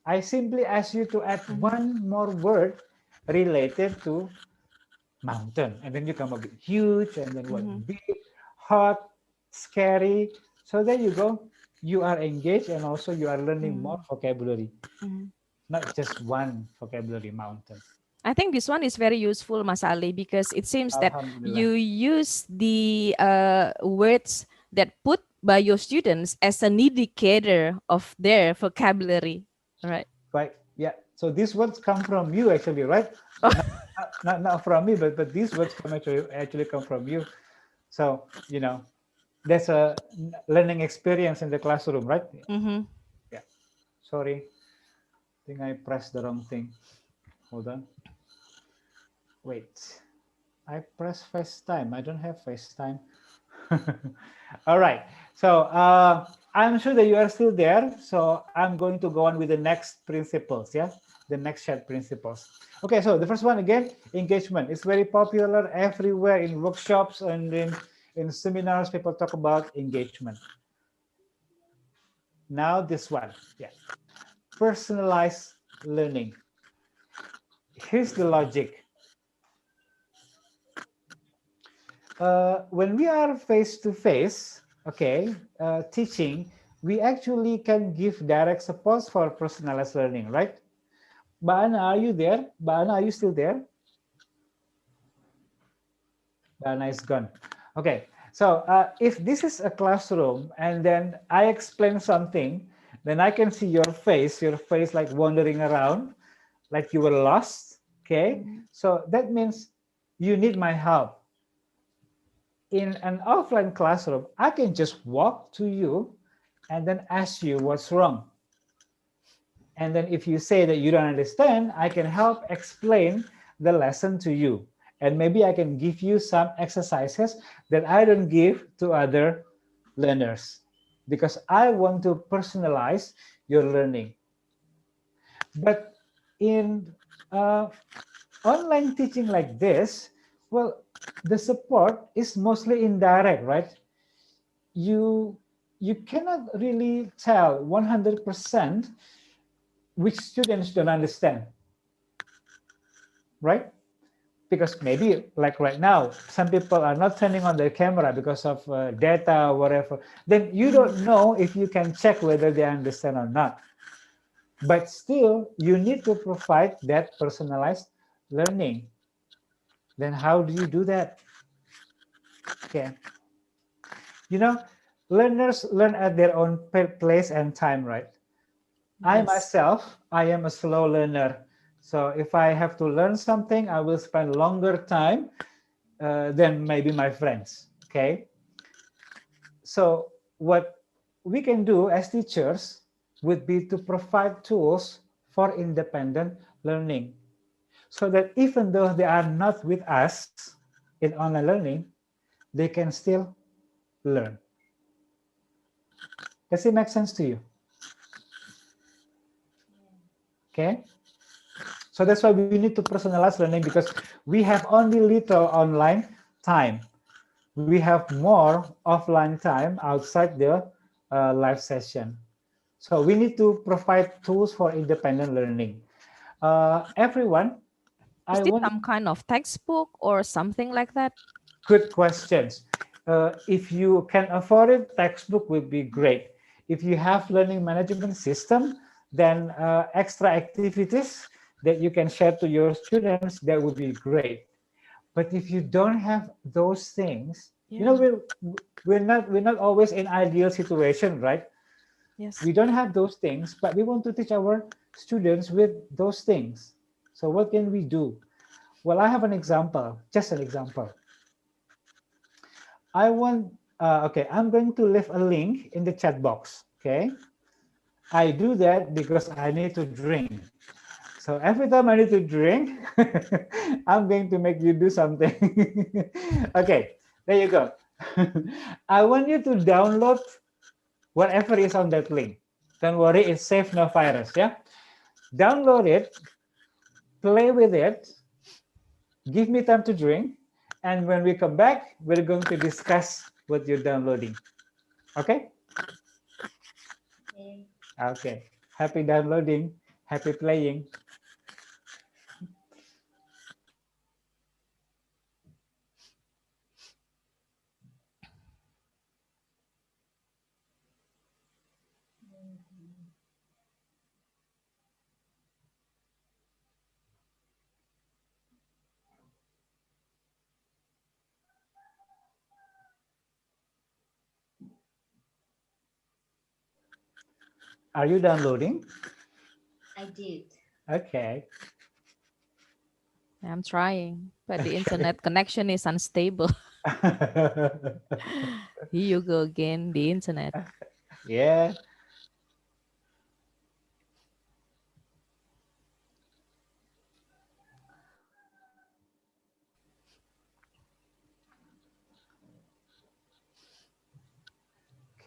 I simply ask you to add one more word related to mountain. And then you come up with huge, and then what? Big, hot, scary. So there you go. You are engaged, and also you are learning more vocabulary. Not just one vocabulary, mountain. I think this one is very useful, Mas Ali, because it seems that you use the words that put by your students as an indicator of their vocabulary, right? Right. Yeah. So these words come from you, actually, right? Not from me, but these words actually come from you. So you know, there's a learning experience in the classroom, right? Yeah. Sorry. think I pressed the wrong thing. Hold on. Wait. I pressed FaceTime. I don't have FaceTime. All right. So I'm sure that you are still there. So I'm going to go on with the next principles. Yeah, the next shared principles. Okay. So the first one again, engagement. It's very popular everywhere in workshops and in seminars. People talk about engagement. Now this one. Yeah. Personalized learning. Here's the logic. When we are face to face, okay, teaching, we actually can give direct support for personalized learning, right? Mbak Ana, are you there? Mbak Ana, are you still there? Mbak Ana is gone. Okay, so if this is a classroom and then I explain something, then I can see your face like wandering around, like you were lost, okay? So that means you need my help. In an offline classroom, I can just walk to you and then ask you what's wrong. And then if you say that you don't understand, I can help explain the lesson to you. And maybe I can give you some exercises that I don't give to other learners because I want to personalize your learning. But in online teaching like this, well, the support is mostly indirect, right? You cannot really tell 100% which students don't understand, right? Because maybe like right now, some people are not turning on their camera because of data or whatever. Then you don't know if you can check whether they understand or not. But still, you need to provide that personalized learning. Then how do you do that? Okay. You know, learners learn at their own place and time, right? I myself, I am a slow learner. So if I have to learn something, I will spend longer time than maybe my friends, okay? So what we can do as teachers would be to provide tools for independent learning so that even though they are not with us in online learning, they can still learn. Does it make sense to you? Okay. So that's why we need to personalize learning because we have only little online time. We have more offline time outside the live session. So we need to provide tools for independent learning. Everyone, Is it some kind of textbook or something like that? Good questions. If you can afford it, textbook would be great. If you have learning management system, then extra activities that you can share to your students, that would be great. But if you don't have those things, you know, we're not always in ideal situation, right? Yes. We don't have those things, but we want to teach our students with those things. So what can we do? Well, I have an example, just an example. Okay, I'm going to leave a link in the chat box, okay? I do that because I need to drink. So every time I need to drink, I'm going to make you do something. Okay, there you go. I want you to download whatever is on that link. Don't worry, it's safe, no virus, yeah? Download it, play with it, give me time to drink, and when we come back, we're going to discuss what you're downloading. Okay? Okay. Happy downloading, happy playing. Are you downloading? I did. Okay. I'm trying, but the internet connection is unstable. Here you go again, the internet. Yeah.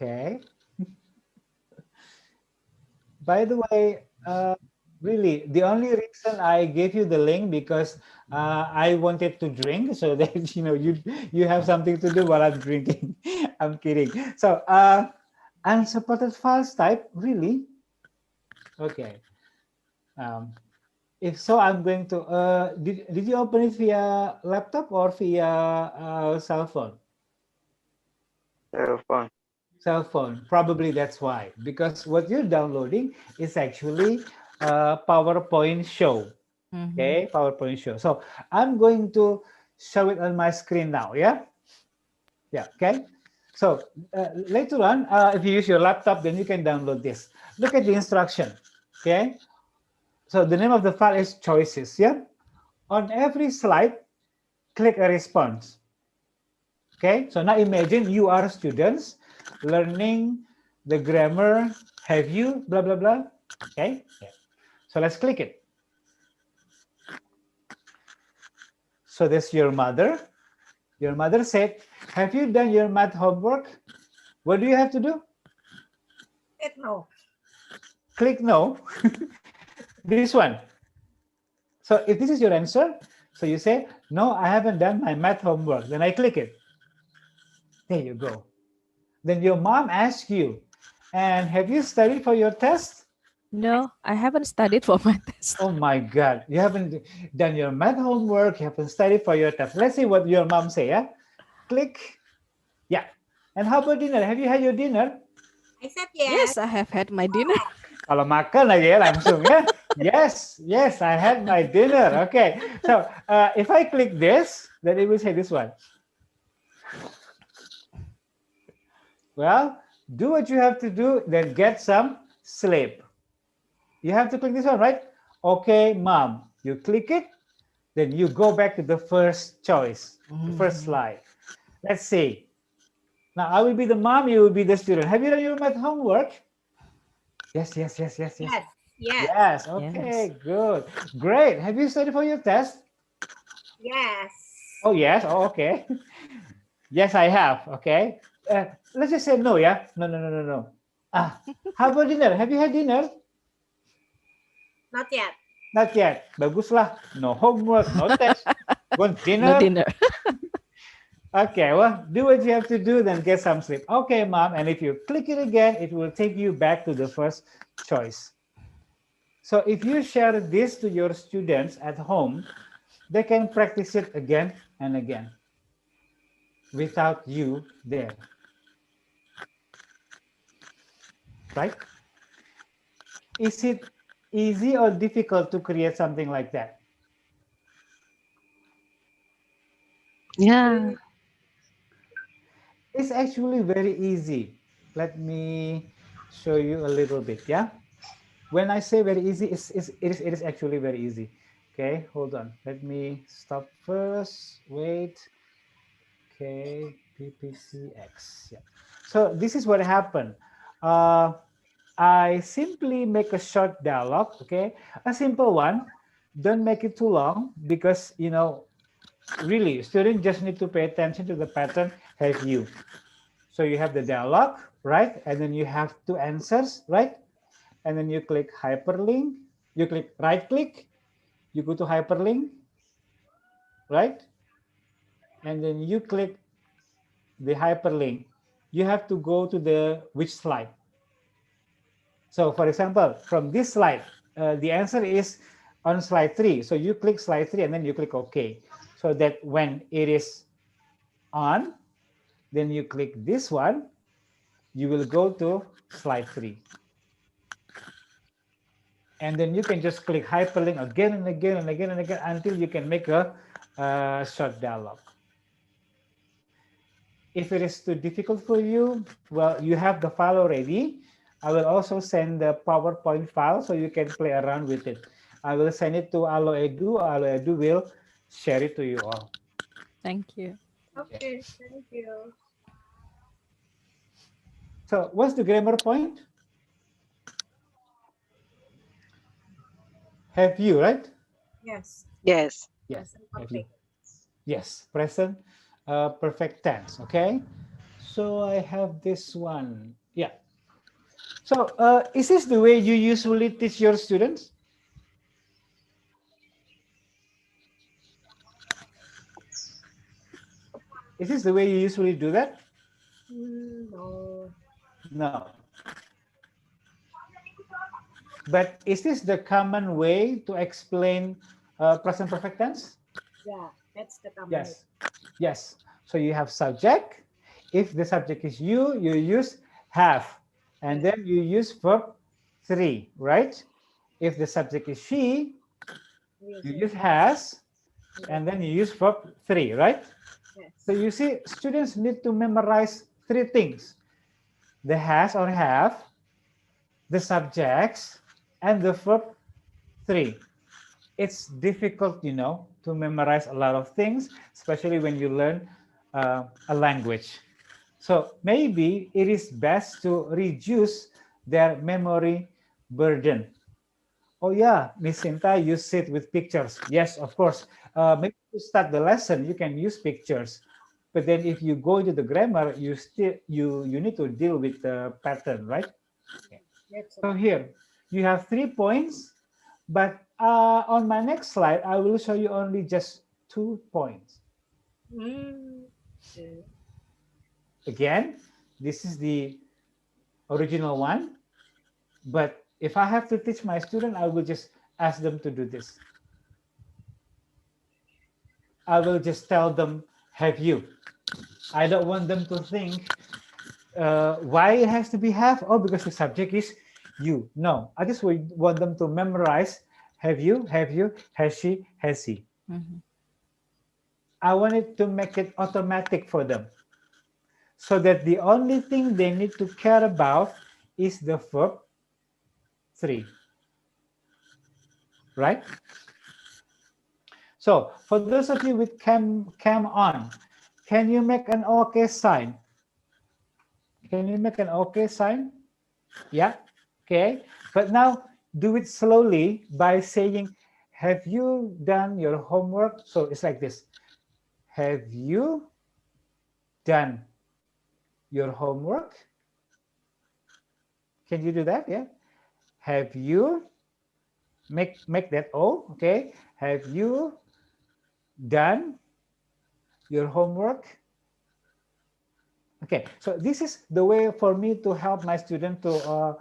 Okay. By the way, really, the only reason I gave you the link because I wanted to drink so that you have something to do while I'm drinking. I'm kidding. So unsupported files type, really? Okay. If so, I'm going to. Did you open it via laptop or via cell phone? Cell phone. Cell phone. Probably that's why. Because what you're downloading is actually a PowerPoint show. Okay, PowerPoint show. So I'm going to show it on my screen now. Yeah. Yeah. Okay. So later on, if you use your laptop, then you can download this. Look at the instruction. Okay. So the name of the file is choices. Yeah. On every slide, click a response. Okay. So now imagine you are students learning the grammar. Have you blah blah blah. Okay. Yeah. So let's click it. So that's your mother. Your mother said, have you done your math homework? What do you have to do? It no. Click no. This one. So if this is your answer, so you say, no, I haven't done my math homework. Then I click it. There you go. Then your mom asks you, and have you studied for your test? No, I haven't studied for my test. Oh my God. You haven't done your math homework. You haven't studied for your test. Let's see what your mom say. Yeah. Click. Yeah. And how about dinner? Have you had your dinner? I said yes. Yes, I have had my dinner. Kalau makan aja ya langsung ya. Yes, yes, I had my dinner. Okay. So if I click this, then it will say this one. Well, do what you have to do, then get some sleep. You have to click this one, right? Okay, mom. You click it, then you go back to the first choice, the first slide. Let's see. Now I will be the mom, you will be the student. Have you done your math homework? Yes, yes, yes, yes, yes. Yes. Yes. Yes, okay, good. Great. Have you studied for your test? Yes. Oh, yes. Oh, okay. Yes, I have. Okay. Let's just say no, yeah? No, no, no, no, no. How about dinner? Have you had dinner? Not yet. Not yet. Baguslah. No homework, no test. Want dinner? No dinner. Okay, well, do what you have to do, then get some sleep. Okay, mom. And if you click it again, it will take you back to the first choice. So if you share this to your students at home, they can practice it again and again without you there. Right? Is it easy or difficult to create something like that? Yeah. It's actually very easy. Let me show you a little bit, yeah? When I say very easy, it is actually very easy. Okay, hold on. Let me stop first. Wait. Okay, PPCX. Yeah. So this is what happened. I simply make a short dialogue, okay? A simple one. Don't make it too long because, you know, really, students just need to pay attention to the pattern. Have you? So you have the dialogue, right? And then you have two answers, right? And then you click hyperlink. You click right click. You go to hyperlink, right? And then you click the hyperlink. You have to go to the which slide. So for example, from this slide, the answer is on slide 3. So you click slide 3 and then you click OK. So that when it is on, then you click this one, you will go to slide 3. And then you can just click hyperlink again and again and again and again until you can make a short dialogue. If it is too difficult for you, well, you have the file already. I will also send the PowerPoint file so you can play around with it. I will send it to Allo Edu. Allo Edu will share it to you all. Thank you. Okay, thank you. So what's the grammar point? Have you, right? Yes. Yes. Yes. Have you. Yes. Present perfect tense. Okay. So I have this one. Yeah. So is this the way you usually teach your students? Is this the way you usually do that? No. No. But is this the common way to explain present perfect tense? Yeah, that's the common. Yes. Yes. So you have subject. If the subject is you use have. And then you use verb 3, right? If the subject is she, you use has. And then you use verb 3, right? Yes. So you see, students need to memorize 3 things. The has or have, the subjects, and the verb 3. It's difficult, you know, to memorize a lot of things, especially when you learn a language. So maybe it is best to reduce their memory burden. Oh yeah, Miss Sinta, use it with pictures. Yes, of course. Maybe to start the lesson, you can use pictures. But then if you go into the grammar, you need to deal with the pattern, right? Okay. So here, you have 3 points, but on my next slide, I will show you only just 2 points. Again, this is the original one, but if I have to teach my student, I will just ask them to do this. I will just tell them, have you. I don't want them to think, why it has to be have? Oh, because the subject is you. No, I just want them to memorize, have you, has she, has he. I wanted to make it automatic for them, so that the only thing they need to care about is the verb 3, right? So for those of you with cam on, can you make an OK sign? Can you make an OK sign? Yeah, okay. But now do it slowly by saying, have you done your homework? So it's like this. Have you done your homework? Can you do that? Yeah. Have you, make that O, okay? Have you done your homework? Okay, so this is the way for me to help my student to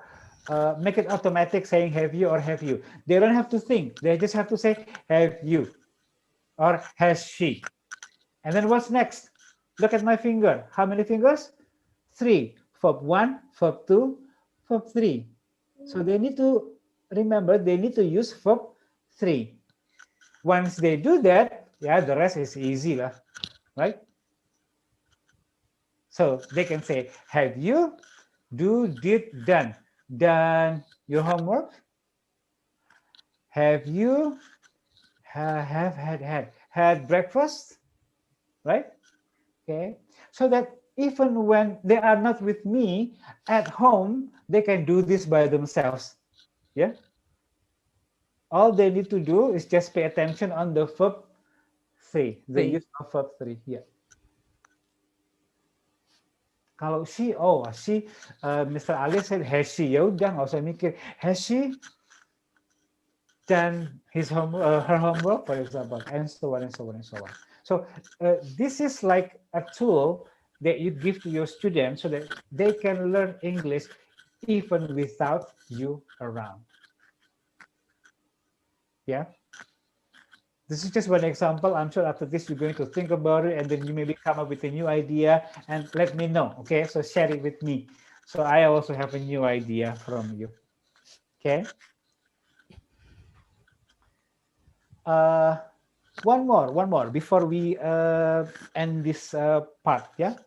make it automatic, saying have you or have you. They don't have to think. They just have to say have you or has she. And then what's next? Look at my finger. How many fingers? 3. Verb 1, verb 2, verb 3. So they need to remember, they need to use verb 3. Once they do that, yeah, the rest is easy, lah, right? So they can say, have you, do, did, done. Done your homework? Have you had breakfast? Right? Okay. So that even when they are not with me at home, they can do this by themselves. Yeah. All they need to do is just pay attention on the verb 3, the use of verb 3. Yeah. Kalau she, Mr. Ali said, has she? Ya udah, nggak usah mikir. Has she done her homework, for example, and so on and so on and so on. So this is like a tool that you give to your students so that they can learn English even without you around. Yeah. This is just one example. I'm sure after this, you're going to think about it and then you maybe come up with a new idea and let me know. Okay, so share it with me. So I also have a new idea from you. Okay. One more before we end this part. Yeah.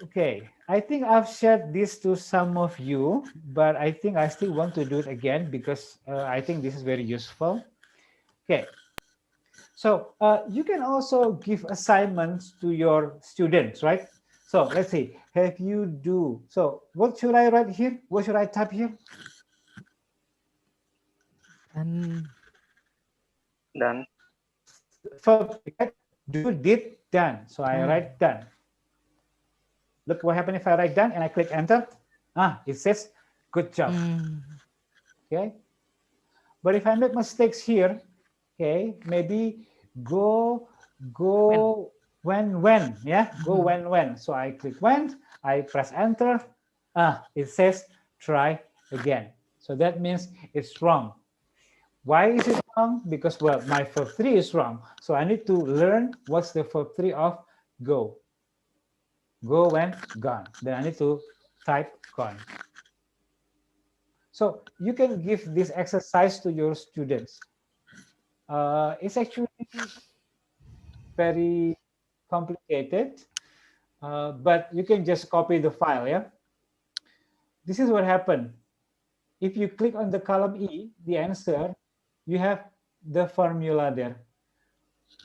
Okay. I think I've shared this to some of you, but I think I still want to do it again because I think this is very useful. Okay, so you can also give assignments to your students, right? So let's see, have you do, so what should I write here? What should I type here? Done. For do, did, done. So I write done. Look what happened if I write done and I click enter. It says good job. Okay. But if I make mistakes here, okay, maybe go when, yeah, go when. So I click when, I press enter. It says try again. So that means it's wrong. Why is it wrong? Because, well, my verb 3 is wrong. So I need to learn what's the verb 3 of go. Go when, gone. Then I need to type gone. So you can give this exercise to your students. It's actually very complicated, but you can just copy the file, yeah? This is what happened. If you click on the column E, the answer, you have the formula there.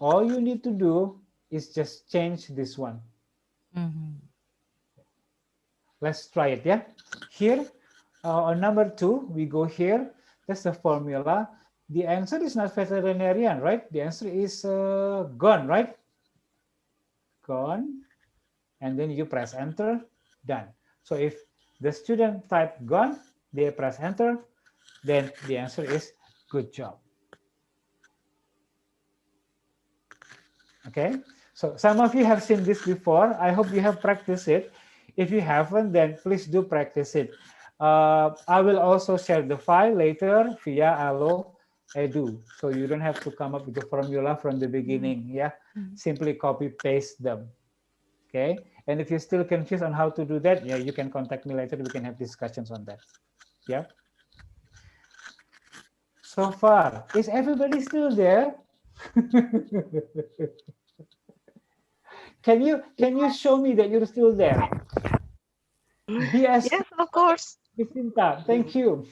All you need to do is just change this one. Let's try it, yeah? Here, on number 2, we go here. That's the formula. The answer is not veterinarian, right? The answer is gone, right? Gone. And then you press enter, done. So if the student type gone, they press enter, then the answer is good job. Okay, so some of you have seen this before. I hope you have practiced it. If you haven't, then please do practice it. I will also share the file later via Allo Edu. So you don't have to come up with the formula from the beginning. Yeah, simply copy paste them. Okay, and if you're still confused on how to do that, yeah, you can contact me later. We can have discussions on that. Yeah. So far, is everybody still there? Can you show me that you're still there? BS. Yes, of course. Thank you.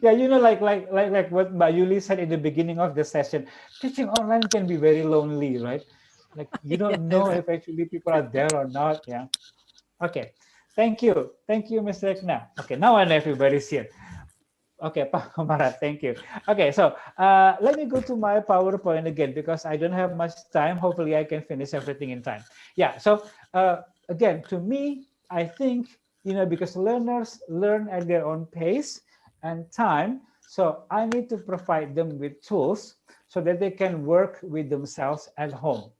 Yeah, you know, like what Mbak Yuli said in the beginning of the session, teaching online can be very lonely, right? Like you don't know if actually people are there or not. Yeah. Okay. Thank you, Mr. Ekna. Okay, now I know everybody's here. Okay, Pak Komara, thank you. Okay, so let me go to my PowerPoint again because I don't have much time. Hopefully, I can finish everything in time. Yeah. So again, to me, I think, you know, because learners learn at their own pace and time, so I need to provide them with tools so that they can work with themselves at home.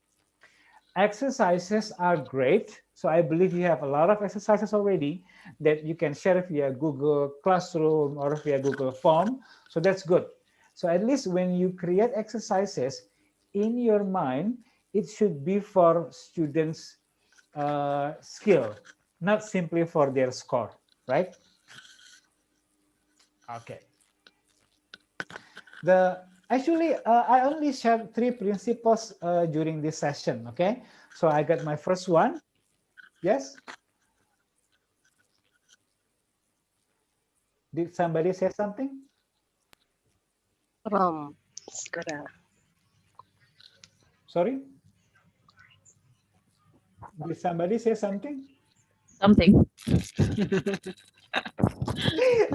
Exercises are great. So I believe you have a lot of exercises already that you can share via Google Classroom or via Google Form. So that's good. So at least when you create exercises in your mind, it should be for students' skill, not simply for their score, right? Okay. Actually, I only shared 3 principles during this session, okay? So I got my first one. Yes? Did somebody say something? From Sorry? Did somebody say something? Something.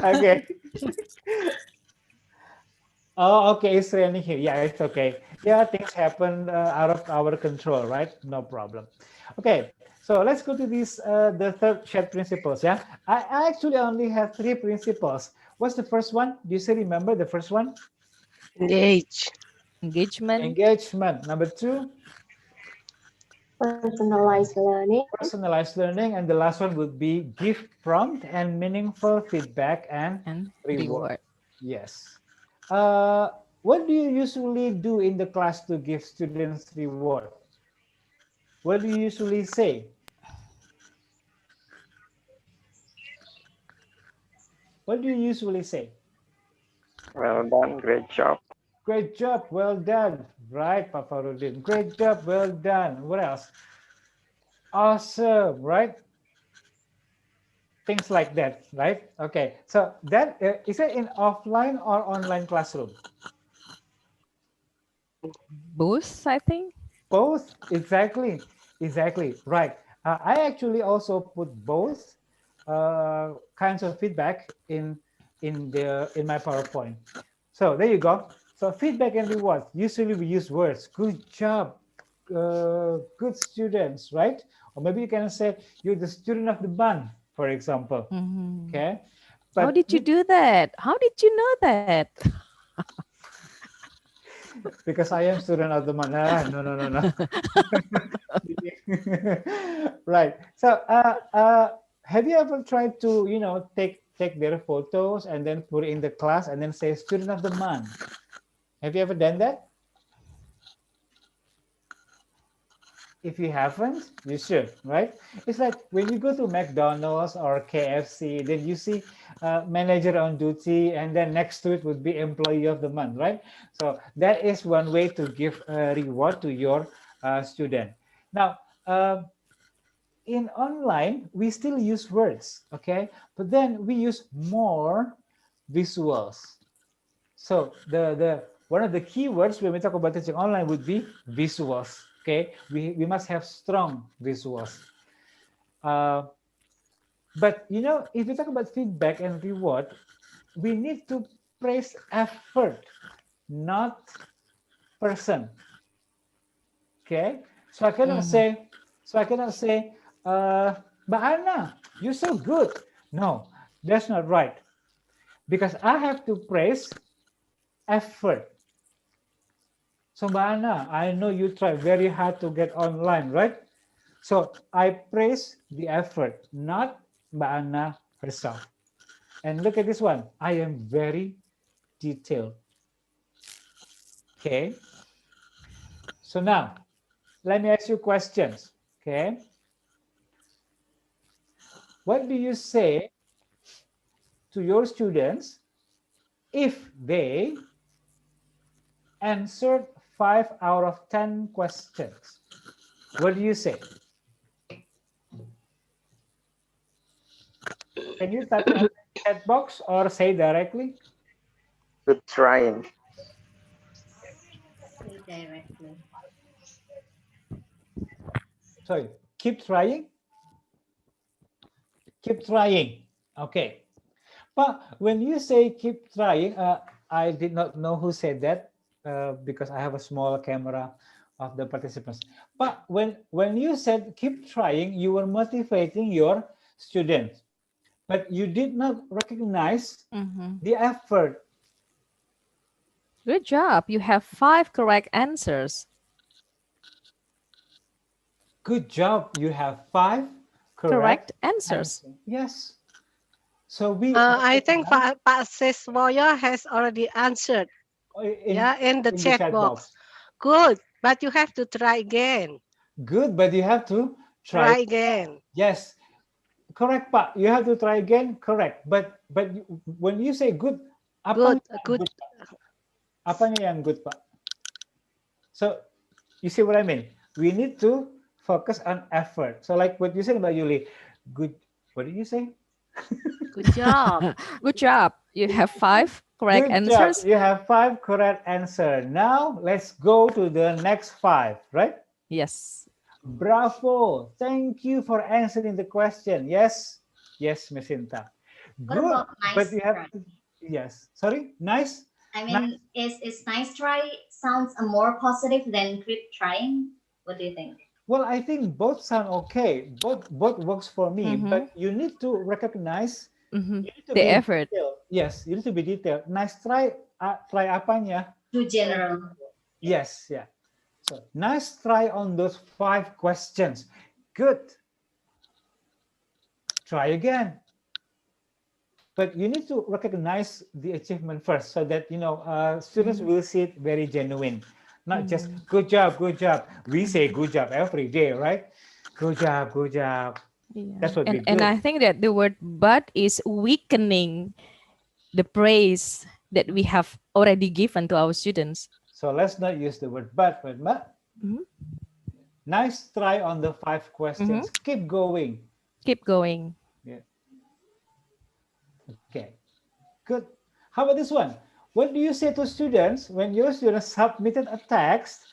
Okay. Oh, okay, it's raining here. Yeah, it's okay. Yeah, things happen out of our control, right? No problem. Okay, so let's go to this, the third shared principles, yeah? I actually only have 3 principles. What's the first one? Do you still remember the first one? Engagement. Engagement. Number 2? Personalized learning. Personalized learning. And the last one would be give prompt and meaningful feedback and reward. Yes. What do you usually do in the class to give students reward? What do you usually say? What do you usually say? Well done, great job. Great job, well done. Right, Pak Farudin. Great job, well done. What else? Awesome, right? Things like that, right? Okay, so that is it in offline or online classroom? Both, I think. Both, exactly, right. I actually also put both kinds of feedback in my PowerPoint. So there you go. So feedback and rewards. Usually we use words. Good job, good students, right? Or maybe you can say you're the student of the month, for example. Okay. How did you do that? How did you know that? Because I am student of the month. No. Right. So, have you ever tried to, take their photos and then put it in the class and then say student of the month? Have you ever done that? If you haven't, you should, right? It's like when you go to McDonald's or KFC, then you see manager on duty, and then next to it would be employee of the month, right? So that is one way to give a reward to your student. Now, in online, we still use words, okay? But then we use more visuals. So the one of the keywords when we talk about teaching online would be visuals. Okay, we must have strong visuals. But if we talk about feedback and reward, we need to praise effort, not person. Okay, so I cannot say, Mbak Anna, you're so good. No, that's not right, because I have to praise effort. So Mbak Anna, I know you try very hard to get online, right? So I praise the effort, not Mbak Anna herself. And look at this one. I am very detailed. Okay. So now, let me ask you questions. Okay. What do you say to your students if they answered 5 out of 10 questions? What do you say? Can you type in the chat box or say directly? Good trying. Say directly. Sorry, keep trying. Keep trying. Okay. But when you say keep trying, I did not know who said that. Because I have a small camera of the participants. But when you said keep trying, you were motivating your students, but you did not recognize the effort. Good job. You have 5 correct answers. Good job. You have 5 correct answers. Yes. So I think Pak Seswoyo has already answered. In the chat box. Good, but you have to try again. Good, but you have to try again. Yes, correct, Pak. You have to try again. Correct, but when you say good, good. Apanya yang good, Pak? So you see what I mean? We need to focus on effort. So like what you said about Yuli, good. What did you say? Good job. Good job. You have 5 correct answers. You have 5 correct answers. Now let's go to the next 5, right? Yes. Bravo. Thank you for answering the question. Yes. Yes, Miss Sinta. What Good. about nice But you have try? yes. Sorry, nice. I mean, is nice try sounds more positive than keep trying? What do you think? Well, I think both sound okay. Both works for me. But you need to recognize you need to the be effort. detailed. Yes, you need to be detailed. Nice try. Try apanya? Too general. Yes, yeah. So nice try on those 5 questions. Good. Try again. But you need to recognize the achievement first, so that students will see it very genuine, not just good job, good job. We say good job every day, right? Good job, good job. Yeah. That's what we do. And I think that the word "but" is weakening the praise that we have already given to our students. So let's not use the word "but." Nice try on the 5 questions. Keep going. Keep going. Yeah. Okay. Good. How about this one? What do you say to students when your students submitted a text,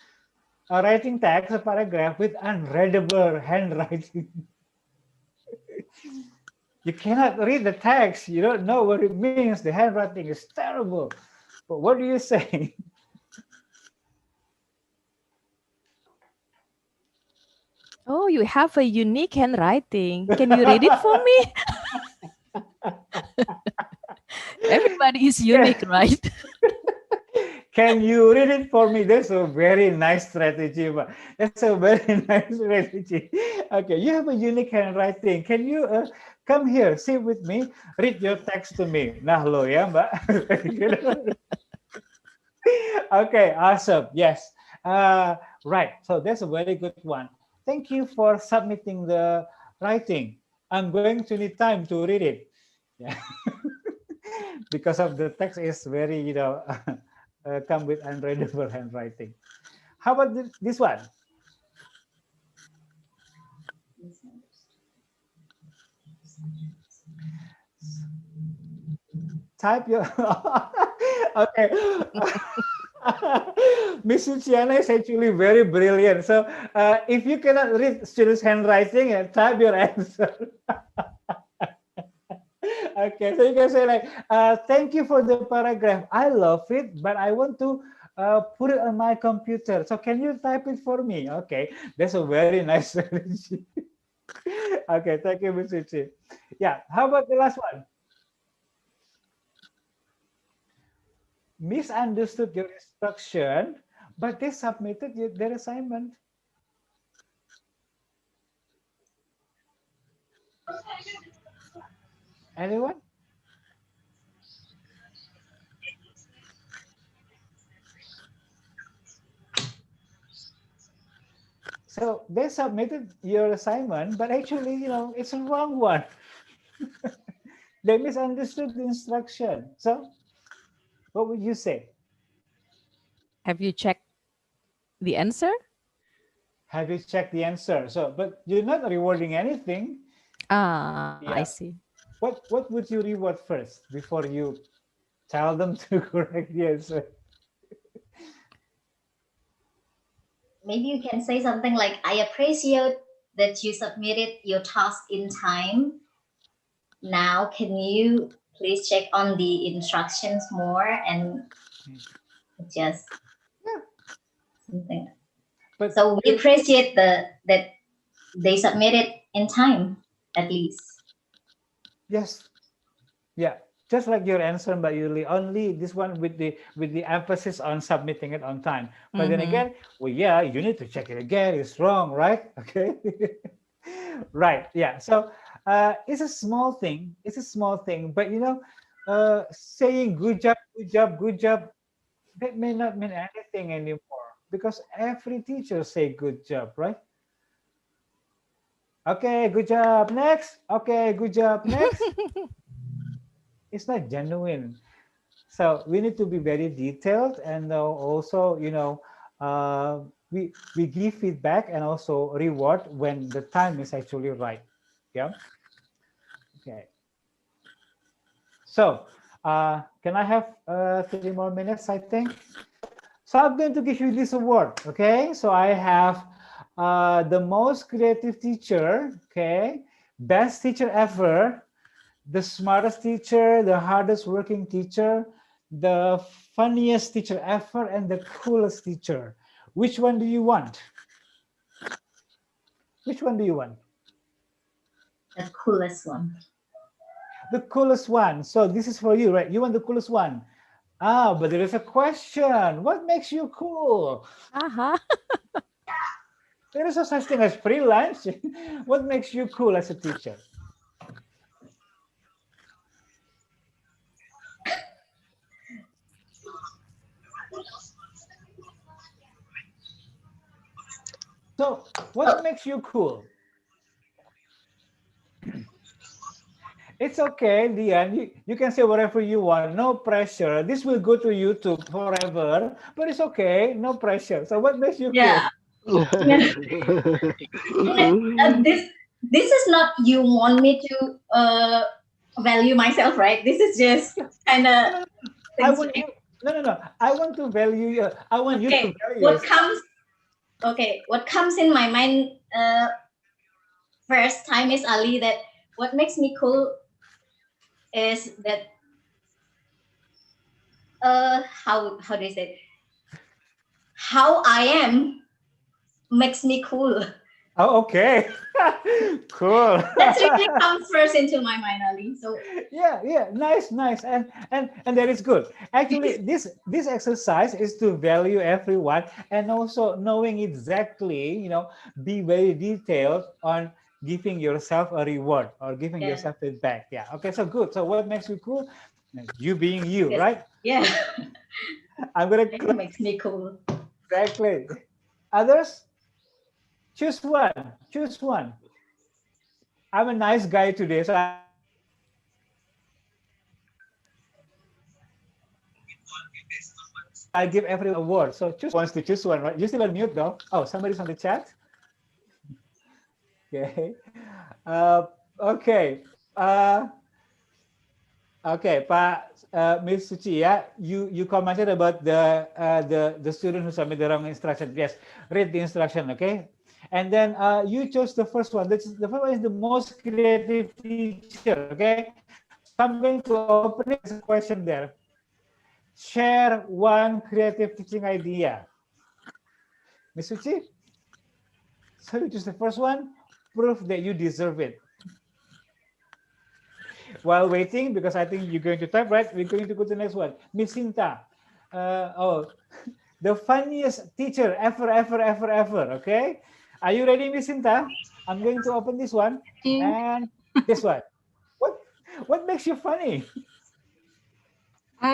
a writing text, a paragraph with unreadable handwriting? You cannot read the text. You don't know what it means. The handwriting is terrible. But what do you say? Oh, you have a unique handwriting. Can you read it for me? Everybody is unique, right? Can you read it for me? That's a very nice strategy. But that's a very nice strategy. Okay, you have a unique handwriting. Can you come here, sit with me, read your text to me? Nah lo ya, Mbak. Okay, awesome. Yes. Right. So that's a very good one. Thank you for submitting the writing. I'm going to need time to read it. Yeah. Because of the text is very, come with unreadable handwriting. How about this one? Type your okay. Miss Luciana is actually very brilliant. So if you cannot read students' handwriting, type your answer. Okay, so you can say like, thank you for the paragraph. I love it, but I want to put it on my computer. So can you type it for me? Okay, that's a very nice strategy. Okay, thank you, Miss Suci. Yeah, how about the last one? Misunderstood your instruction, but they submitted their assignment. Anyone? So they submitted your assignment, but actually, it's a wrong one. They misunderstood the instruction. So what would you say? Have you checked the answer? Have you checked the answer? So, but you're not rewarding anything. Ah, I see. What would you reward first before you tell them to correct the answer? Maybe you can say something like, I appreciate that you submitted your task in time. Now, can you please check on the instructions more and just something. But so we appreciate that they submitted in time, at least. Yes. Yeah. Just like your answer, Mbak Yuli, only this one with the emphasis on submitting it on time. But then again, well, yeah, you need to check it again. It's wrong, right? Okay. Right. Yeah. So it's a small thing. It's a small thing, but saying good job, good job, good job, that may not mean anything anymore because every teacher say good job, right? Okay, good job. Next. Okay, good job. Next. It's not genuine. So we need to be very detailed, and also, we give feedback and also reward when the time is actually right. Yeah. Okay. So can I have 3 more minutes, I think? So I'm going to give you this award. Okay. So I have the most creative teacher. Okay. Best teacher ever. The smartest teacher, the hardest working teacher, the funniest teacher ever, and the coolest teacher. Which one do you want? Which one do you want? The coolest one. The coolest one. So this is for you, right? You want the coolest one. Ah, but there is a question. What makes you cool? There is no such thing as free lunch. What makes you cool as a teacher? So, what makes you cool? It's okay, Dian. You can say whatever you want. No pressure. This will go to YouTube forever, but it's okay. No pressure. So, what makes you Yeah. cool? This is not you want me to value myself, right? This is just kind of. I want you. No. I want to value you. I want you to value yourself. What comes in my mind first time is Ali, that what makes me cool is that how do you say it? How I am makes me cool. Oh, okay. Cool. That's really comes first into my mind, Ali. So Yeah, nice, and that is good. Actually, this exercise is to value everyone and also knowing exactly, be very detailed on giving yourself a reward or giving yeah, yourself feedback. Yeah. Okay. So good. So what makes you cool? You being you, yes, right? yeah, I'm gonna it makes me cool. exactly. Others, choose one. Choose one. I'm a nice guy today, so I give everyone a word. So choose wants to choose one, right? You still on mute though. Oh, somebody's on the chat. Okay. Okay. Okay, Pak Miss Suci, yeah, you commented about the student who submitted the wrong instruction. Yes, read the instruction, okay? And then you chose the first one. The first one is the most creative teacher, okay? So I'm going to open it as a question there. Share one creative teaching idea. Miss Suci, so you choose the first one, prove that you deserve it. While waiting, because I think you're going to type, right? We're going to go to the next one. Miss Sinta. The funniest teacher ever. Okay. Are you ready, Miss Sinta? I'm going to open this one and this one. What makes you funny?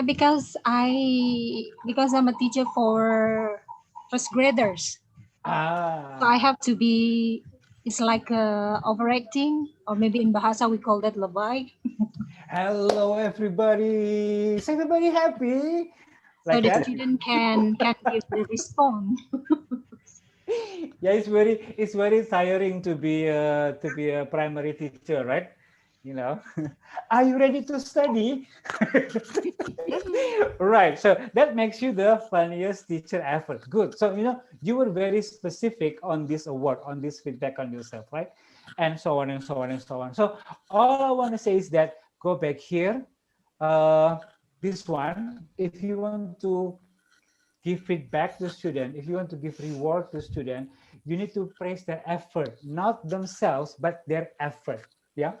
Because I'm a teacher for first graders. So I have to be. It's like overacting, or maybe in Bahasa we call that lebay. Hello, everybody. Is everybody happy? So the student can give the response. Yeah, it's very tiring to be a primary teacher, right? Are you ready to study? Right. So that makes you the funniest teacher ever. Good. So you were very specific on this award, on this feedback on yourself, right? And so on and so on and so on. So all I want to say is that go back here. This one, if you want to give feedback to student, if you want to give reward to student, you need to praise their effort, not themselves, but their effort. Yeah.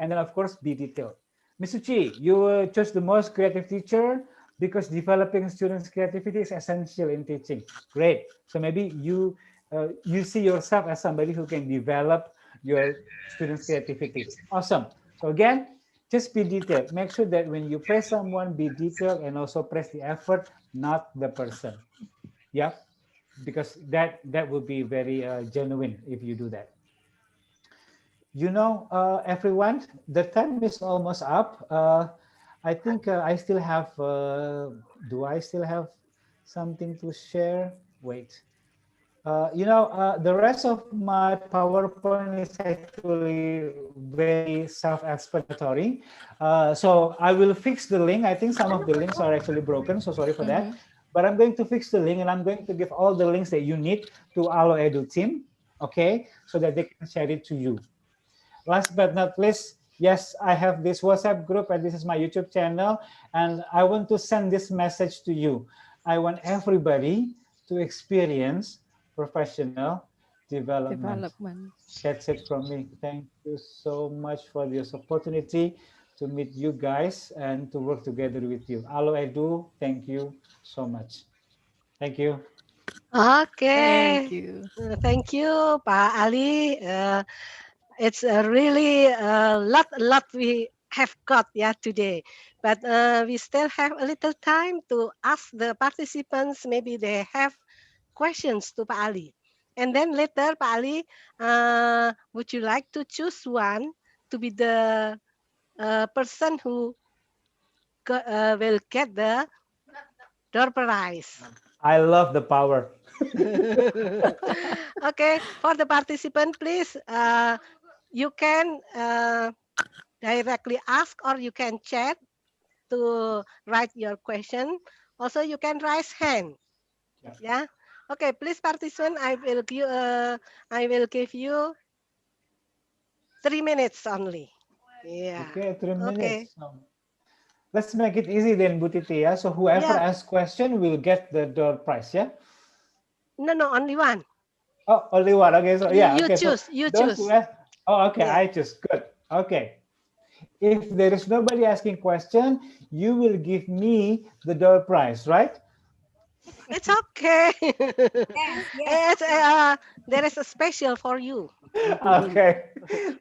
And then, of course, be detailed. Ms. Suci, you chose the most creative teacher because developing students' creativity is essential in teaching. Great. So maybe you see yourself as somebody who can develop your students' creativity. Awesome. So again, just be detailed. Make sure that when you praise someone, be detailed and also praise the effort, not the person. Yeah, because that will be very genuine if you do that. Everyone, the time is almost up. I think I still have, do I still have something to share? Wait. The rest of my PowerPoint is actually very self-explanatory. So I will fix the link. I think some of the links are actually broken, so sorry for that. But I'm going to fix the link and I'm going to give all the links that you need to Allo Edu team, okay? So that they can share it to you. Last but not least, yes, I have this WhatsApp group and this is my YouTube channel. And I want to send this message to you. I want everybody to experience professional development. That's it from me. Thank you so much for this opportunity to meet you guys and to work together with you. Allo Edu, thank you so much. Thank you. Okay. Thank you. Thank you, Pak Ali. It's a really a lot we have got today, but we still have a little time to ask the participants. Maybe they have questions to Pak Ali, and then later, Pak Ali, would you like to choose one to be the person who will get the door prize? I love the power. Okay, for the participant, please, you can directly ask or you can chat to write your question. Also, you can raise hand. Yeah. Okay, please, participant. I will give you 3 minutes only. Yeah. Okay, 3 minutes. Okay. Let's make it easy then, Bu Titi. Yeah. So whoever asks question will get the door prize. Yeah. No, only one. Oh, only one. Okay, so yeah, You okay. So choose. You those choose. who ask, oh, okay, Yeah. I choose. Good. Okay. If there is nobody asking question, you will give me the door prize, right? It's okay. Yes, yes. It's, there is a special for you. Okay.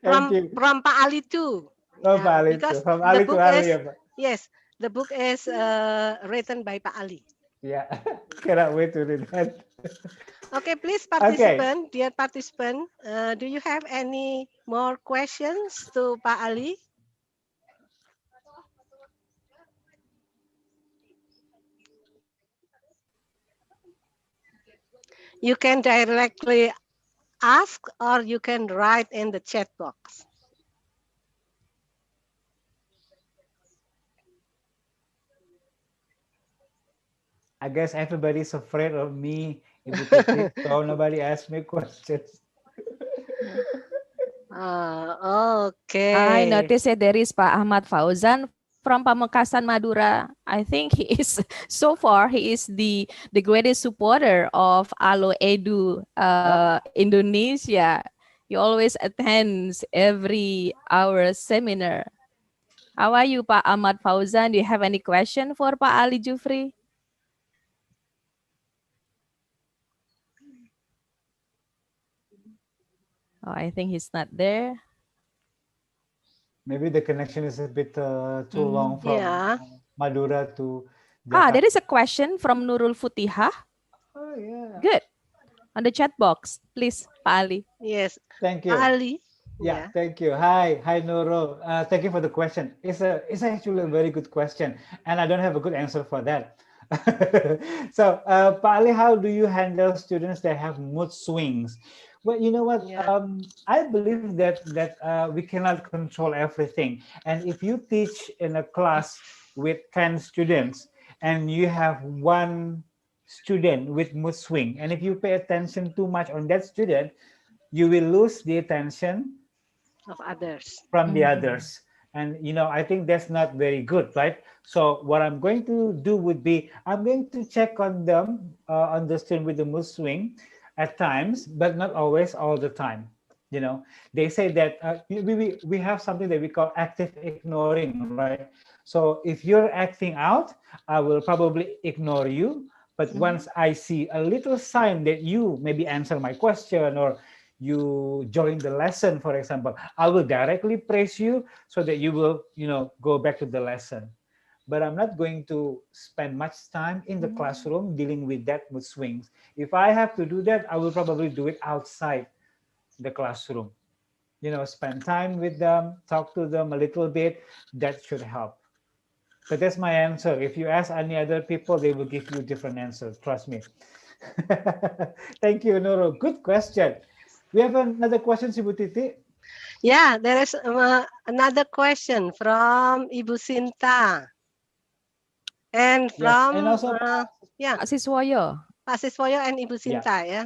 Thank you. From Pak Ali too. From Yeah, Ali to because from the Ali to book Ali. is, Ya, Pak. yes, the book is written by Pak Ali. Yeah. Cannot wait to read that. Okay, please Okay. participant, dear participant, do you have any more questions to Pak Ali? You can directly ask or you can write in the chat box. I guess everybody's afraid of me, Ibu Titi, so nobody asked me questions. Okay. I noticed that there is Pak Ahmad Fauzan from Pamekasan, Madura. I think he is, so far, he is the greatest supporter of Alo Edu Indonesia. He always attends every our seminar. How are you, Pak Ahmad Fauzan? Do you have any question for Pak Ali Jufri? Oh, I think he's not there. Maybe the connection is a bit too long from Madura to Jakarta. There is a question from Nurul Futihah. Oh, yeah. Good. On the chat box, please, Pak Ali. Yes. Thank you. Pak Ali. Yeah, thank you. Hi, Nurul. Thank you for the question. It's actually a very good question, and I don't have a good answer for that. So, Pak Ali, how do you handle students that have mood swings? Well, you know what? I believe that we cannot control everything, and if you teach in a class with 10 students and you have one student with mood swing, and if you pay attention too much on that student, you will lose the attention of others from the others. And I think that's not very good, right? So what I'm going to do would be I'm going to check on them, on the student with the mood swing at times, but not always all the time. They say that we have something that we call active ignoring, right? So if you're acting out, I will probably ignore you. But once I see a little sign that you maybe answer my question or you join the lesson, for example, I will directly praise you so that you will, go back to the lesson. But I'm not going to spend much time in the classroom dealing with that mood swings. If I have to do that, I will probably do it outside the classroom. Spend time with them, talk to them a little bit. That should help. But that's my answer. If you ask any other people, they will give you a different answer. Trust me. Thank you, Nurul. Good question. We have another question, Ibu Titi. Yeah, there is another question from Ibu Sinta. And from, and also, Pak Siswoyo. Pak Siswoyo and Ibu Sinta, yeah.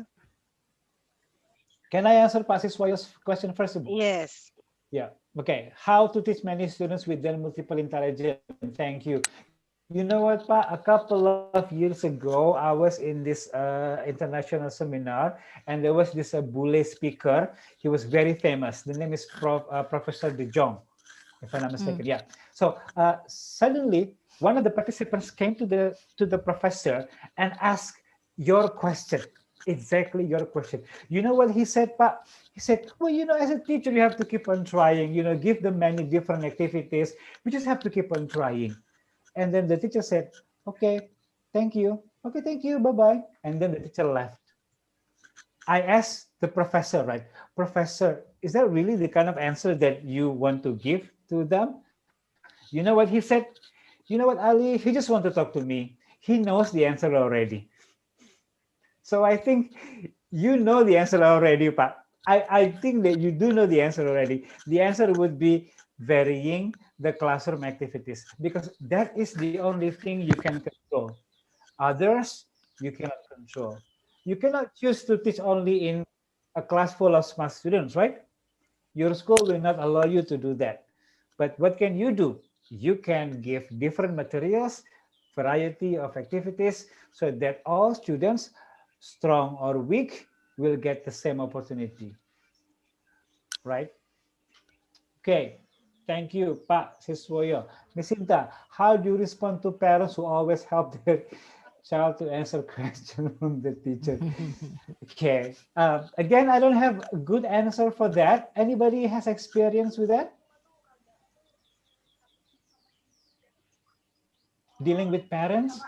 Can I answer Pak Siswoyo's question first, Ibu? Yes. Yeah. Okay. How to teach many students with their multiple intelligence? Thank you. You know what, Pak? A couple of years ago, I was in this international seminar, and there was this Bule speaker. He was very famous. The name is Professor De Jong, if I'm not mistaken. Yeah. So suddenly, one of the participants came to the professor and asked your question. Exactly your question. You know what he said, Pak? He said, well, as a teacher, you have to keep on trying, give them many different activities. We just have to keep on trying. And then the teacher said, okay, thank you. Okay, thank you, bye-bye. And then the teacher left. I asked the professor, right? Professor, is that really the kind of answer that you want to give to them? You know what he said? You know what, Ali? He just wants to talk to me. He knows the answer already. So I think you know the answer already, Pak. I think that you do know the answer already. The answer would be varying the classroom activities, because that is the only thing you can control. Others, you cannot control. You cannot choose to teach only in a class full of smart students, right? Your school will not allow you to do that. But what can you do? You can give different materials, variety of activities, so that all students, strong or weak, will get the same opportunity, right? Okay, thank you, Pak Siswoyo. Ms. Sinta, how do you respond to parents who always help their child to answer questions from the teacher? Okay, again, I don't have a good answer for that. Anybody has experience with that? Dealing with parents?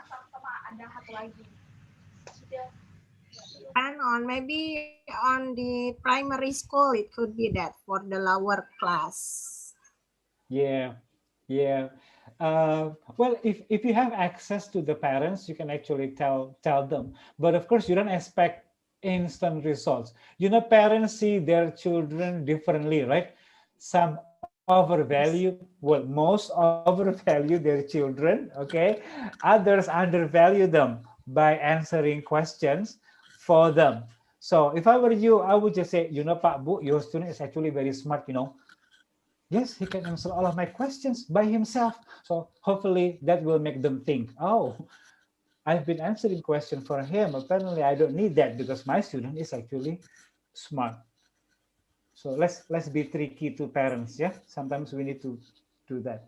And on maybe on the primary school, it could be that for the lower class. Yeah, yeah. Well, if you have access to the parents, you can actually tell them. But of course, you don't expect instant results. You know, parents see their children differently, right? Some overvalue, well, most overvalue their children, okay? Others undervalue them by answering questions for them. So if I were you, I would just say, you know, Pak Bu, your student is actually very smart, you know. Yes, he can answer all of my questions by himself. So hopefully that will make them think, oh, I've been answering questions for him. Apparently I don't need that because my student is actually smart. So let's be tricky to parents, yeah? Sometimes we need to do that.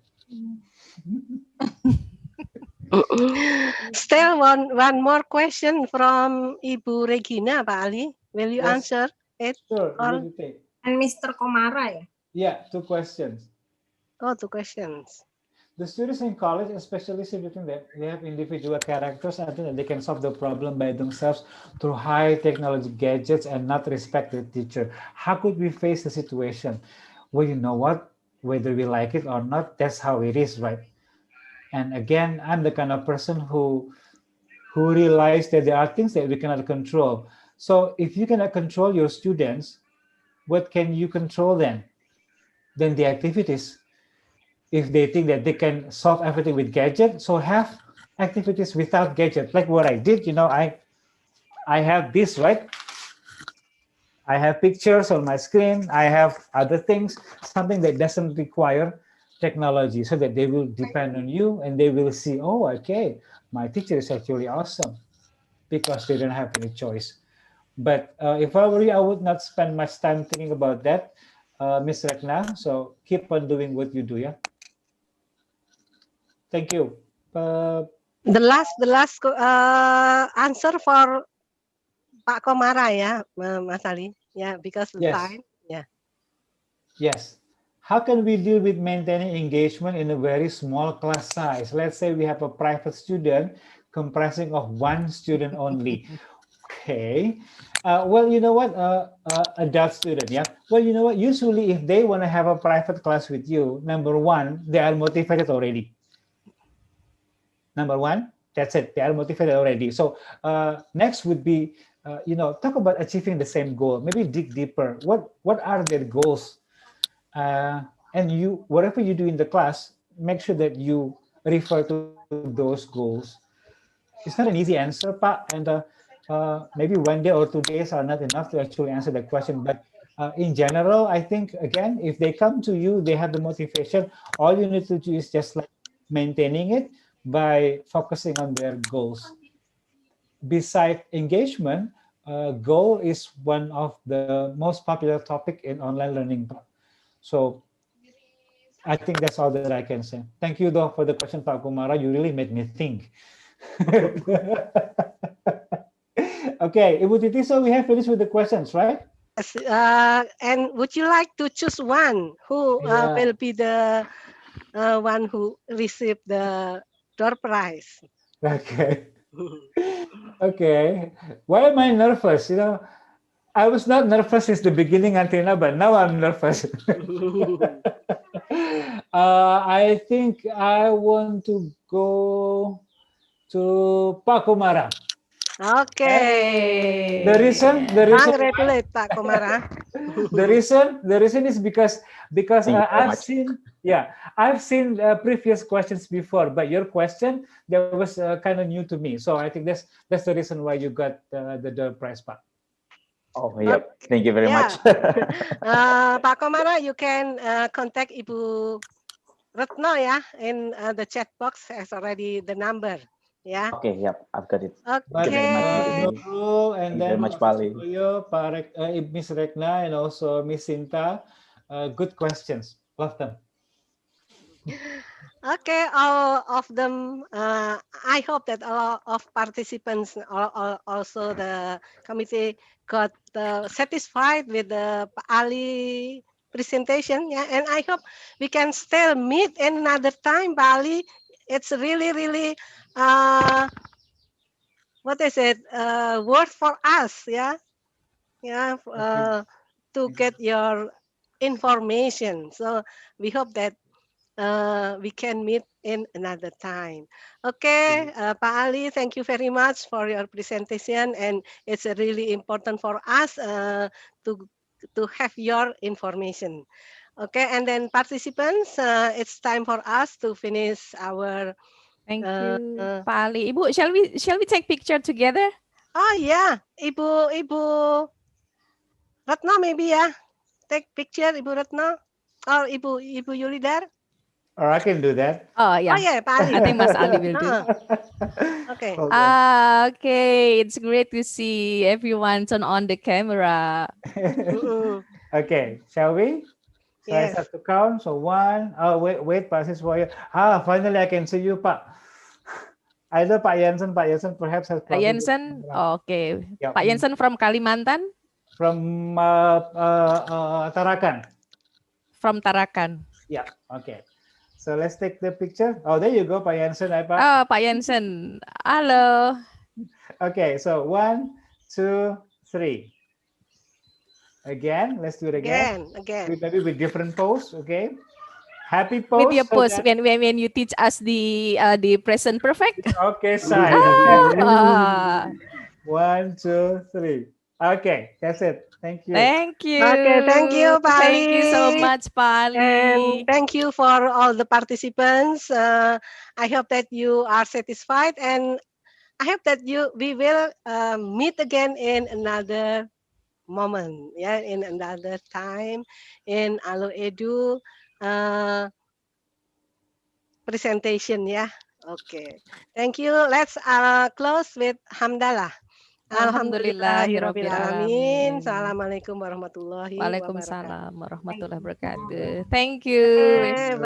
Still one more question from Ibu Regina, Pak Ali. Will you answer it? Sure, Or... And Mr. Komara, ya? Yeah, 2 questions. Oh, 2 questions. The students in college, especially situating that they have individual characters, I think that they can solve the problem by themselves through high technology gadgets and not respect the teacher. How could we face the situation? Well, you know what? Whether we like it or not, that's how it is, right? And again, I'm the kind of person who realize that there are things that we cannot control. So if you cannot control your students, what can you control then? Then the activities. If they think that they can solve everything with gadget, so have activities without gadget. Like what I did, you know, I have this, right? I have pictures on my screen. I have other things, something that doesn't require technology, so that they will depend on you and they will see, oh, okay, my teacher is actually awesome, because they don't have any choice. But if I were you, I would not spend much time thinking about that, Ms. Rekna. So keep on doing what you do, yeah? Thank you. The last answer for Pak Komara, ya, Mas Ali. Yeah, because the time. Yeah. Yes. How can we deal with maintaining engagement in a very small class size? Let's say we have a private student comprising of 1 student only. Okay. Well, you know what? Adult student, yeah. Well, you know what? Usually, if they want to have a private class with you, number 1, they are motivated already. Number 1, that's it. They are motivated already. So next would be, you know, talk about achieving the same goal. Maybe dig deeper. What are their goals? And you, whatever you do in the class, make sure that you refer to those goals. It's not an easy answer, Pak, and maybe 1 day or 2 days are not enough to actually answer the question. But in general, I think, again, if they come to you, they have the motivation. All you need to do is just like maintaining it by focusing on their goals. Besides engagement, goal is one of the most popular topic in online learning. So I think that's all that I can say. Thank you, though, for the question, Pak Komara. You really made me think. Okay, Ibu Titi, so we have finished with the questions, right? Yes, and would you like to choose one who will be the one who receive the door prize? Okay. Okay. Why am I nervous? You know, I was not nervous since the beginning until now, but now I'm nervous. I think I want to go to Pak Komara. Okay. The reason Congratulate Pak Komara. the reason is because I've seen previous questions before, but your question that was kind of new to me. So I think that's the reason why you got the door prize, Pak. Oh, yeah. Thank you very much. Pak Komara, you can contact Ibu Retno, yeah, in the chat box has already the number. Yeah. Okay, yep, I've got it. But Thank you very much, Mbak Dewi. Nurul, and Thank you then very much, Mas Pak Ali. Sukoyo, Miss Rekna, and also Miss Sinta. Good questions. Love them. Okay, all of them. I hope that all of participants, also the committee, got satisfied with the Ali presentation. Yeah, and I hope we can still meet in another time, Ali. It's really, really, what is it? Worth for us. Yeah, yeah. To get your information. So we hope that we can meet in another time. Okay, Pak Ali, thank you very much for your presentation, and it's really important for us to have your information. Okay, and then participants, it's time for us to finish our. Thank you, Pak Ali. Ibu, shall we take picture together? Oh yeah, Ibu Retno maybe ya, take picture Ibu Retno or Ibu Yuli there. Or I can do that. Oh yeah. Oh yeah, Pak Ali. I think Mas Ali will do. Okay. Okay. It's great to see everyone turn on the camera. Okay, shall we? So I Yes. start to count. So one. Oh wait, Pak Siswoyo. Finally I can see you, Pak. Either Pak Jensen perhaps has Pak problem with Jensen. camera. Okay. Yep. Pak Jensen from Kalimantan. From Tarakan. From Tarakan. Yeah. Okay. So let's take the picture. Oh, there you go, Pak Jensen. Pak. Oh, Pak Jensen. Hello. Okay. So 1, 2, 3. Again, let's do it again. Again. Maybe with different pose. Okay. Happy pose. With your so pose that- when you teach us the present perfect. Okay, side. Ah. 1, 2, 3. Okay, that's it. Thank you. Thank you. Okay, thank you, Pak Thank you so Ali. much, Pak Ali. And thank you for all the participants. I hope that you are satisfied, and I hope that we will meet again in another moment, yeah, in another time in Alo Edu presentation, yeah. Okay, thank you. Let's close with hamdalah. Alhamdulillahirabbil alamin. Assalamualaikum warahmatullahi wabarakatuh. Waalaikumsalam warahmatullahi wabarakatuh. Thank you.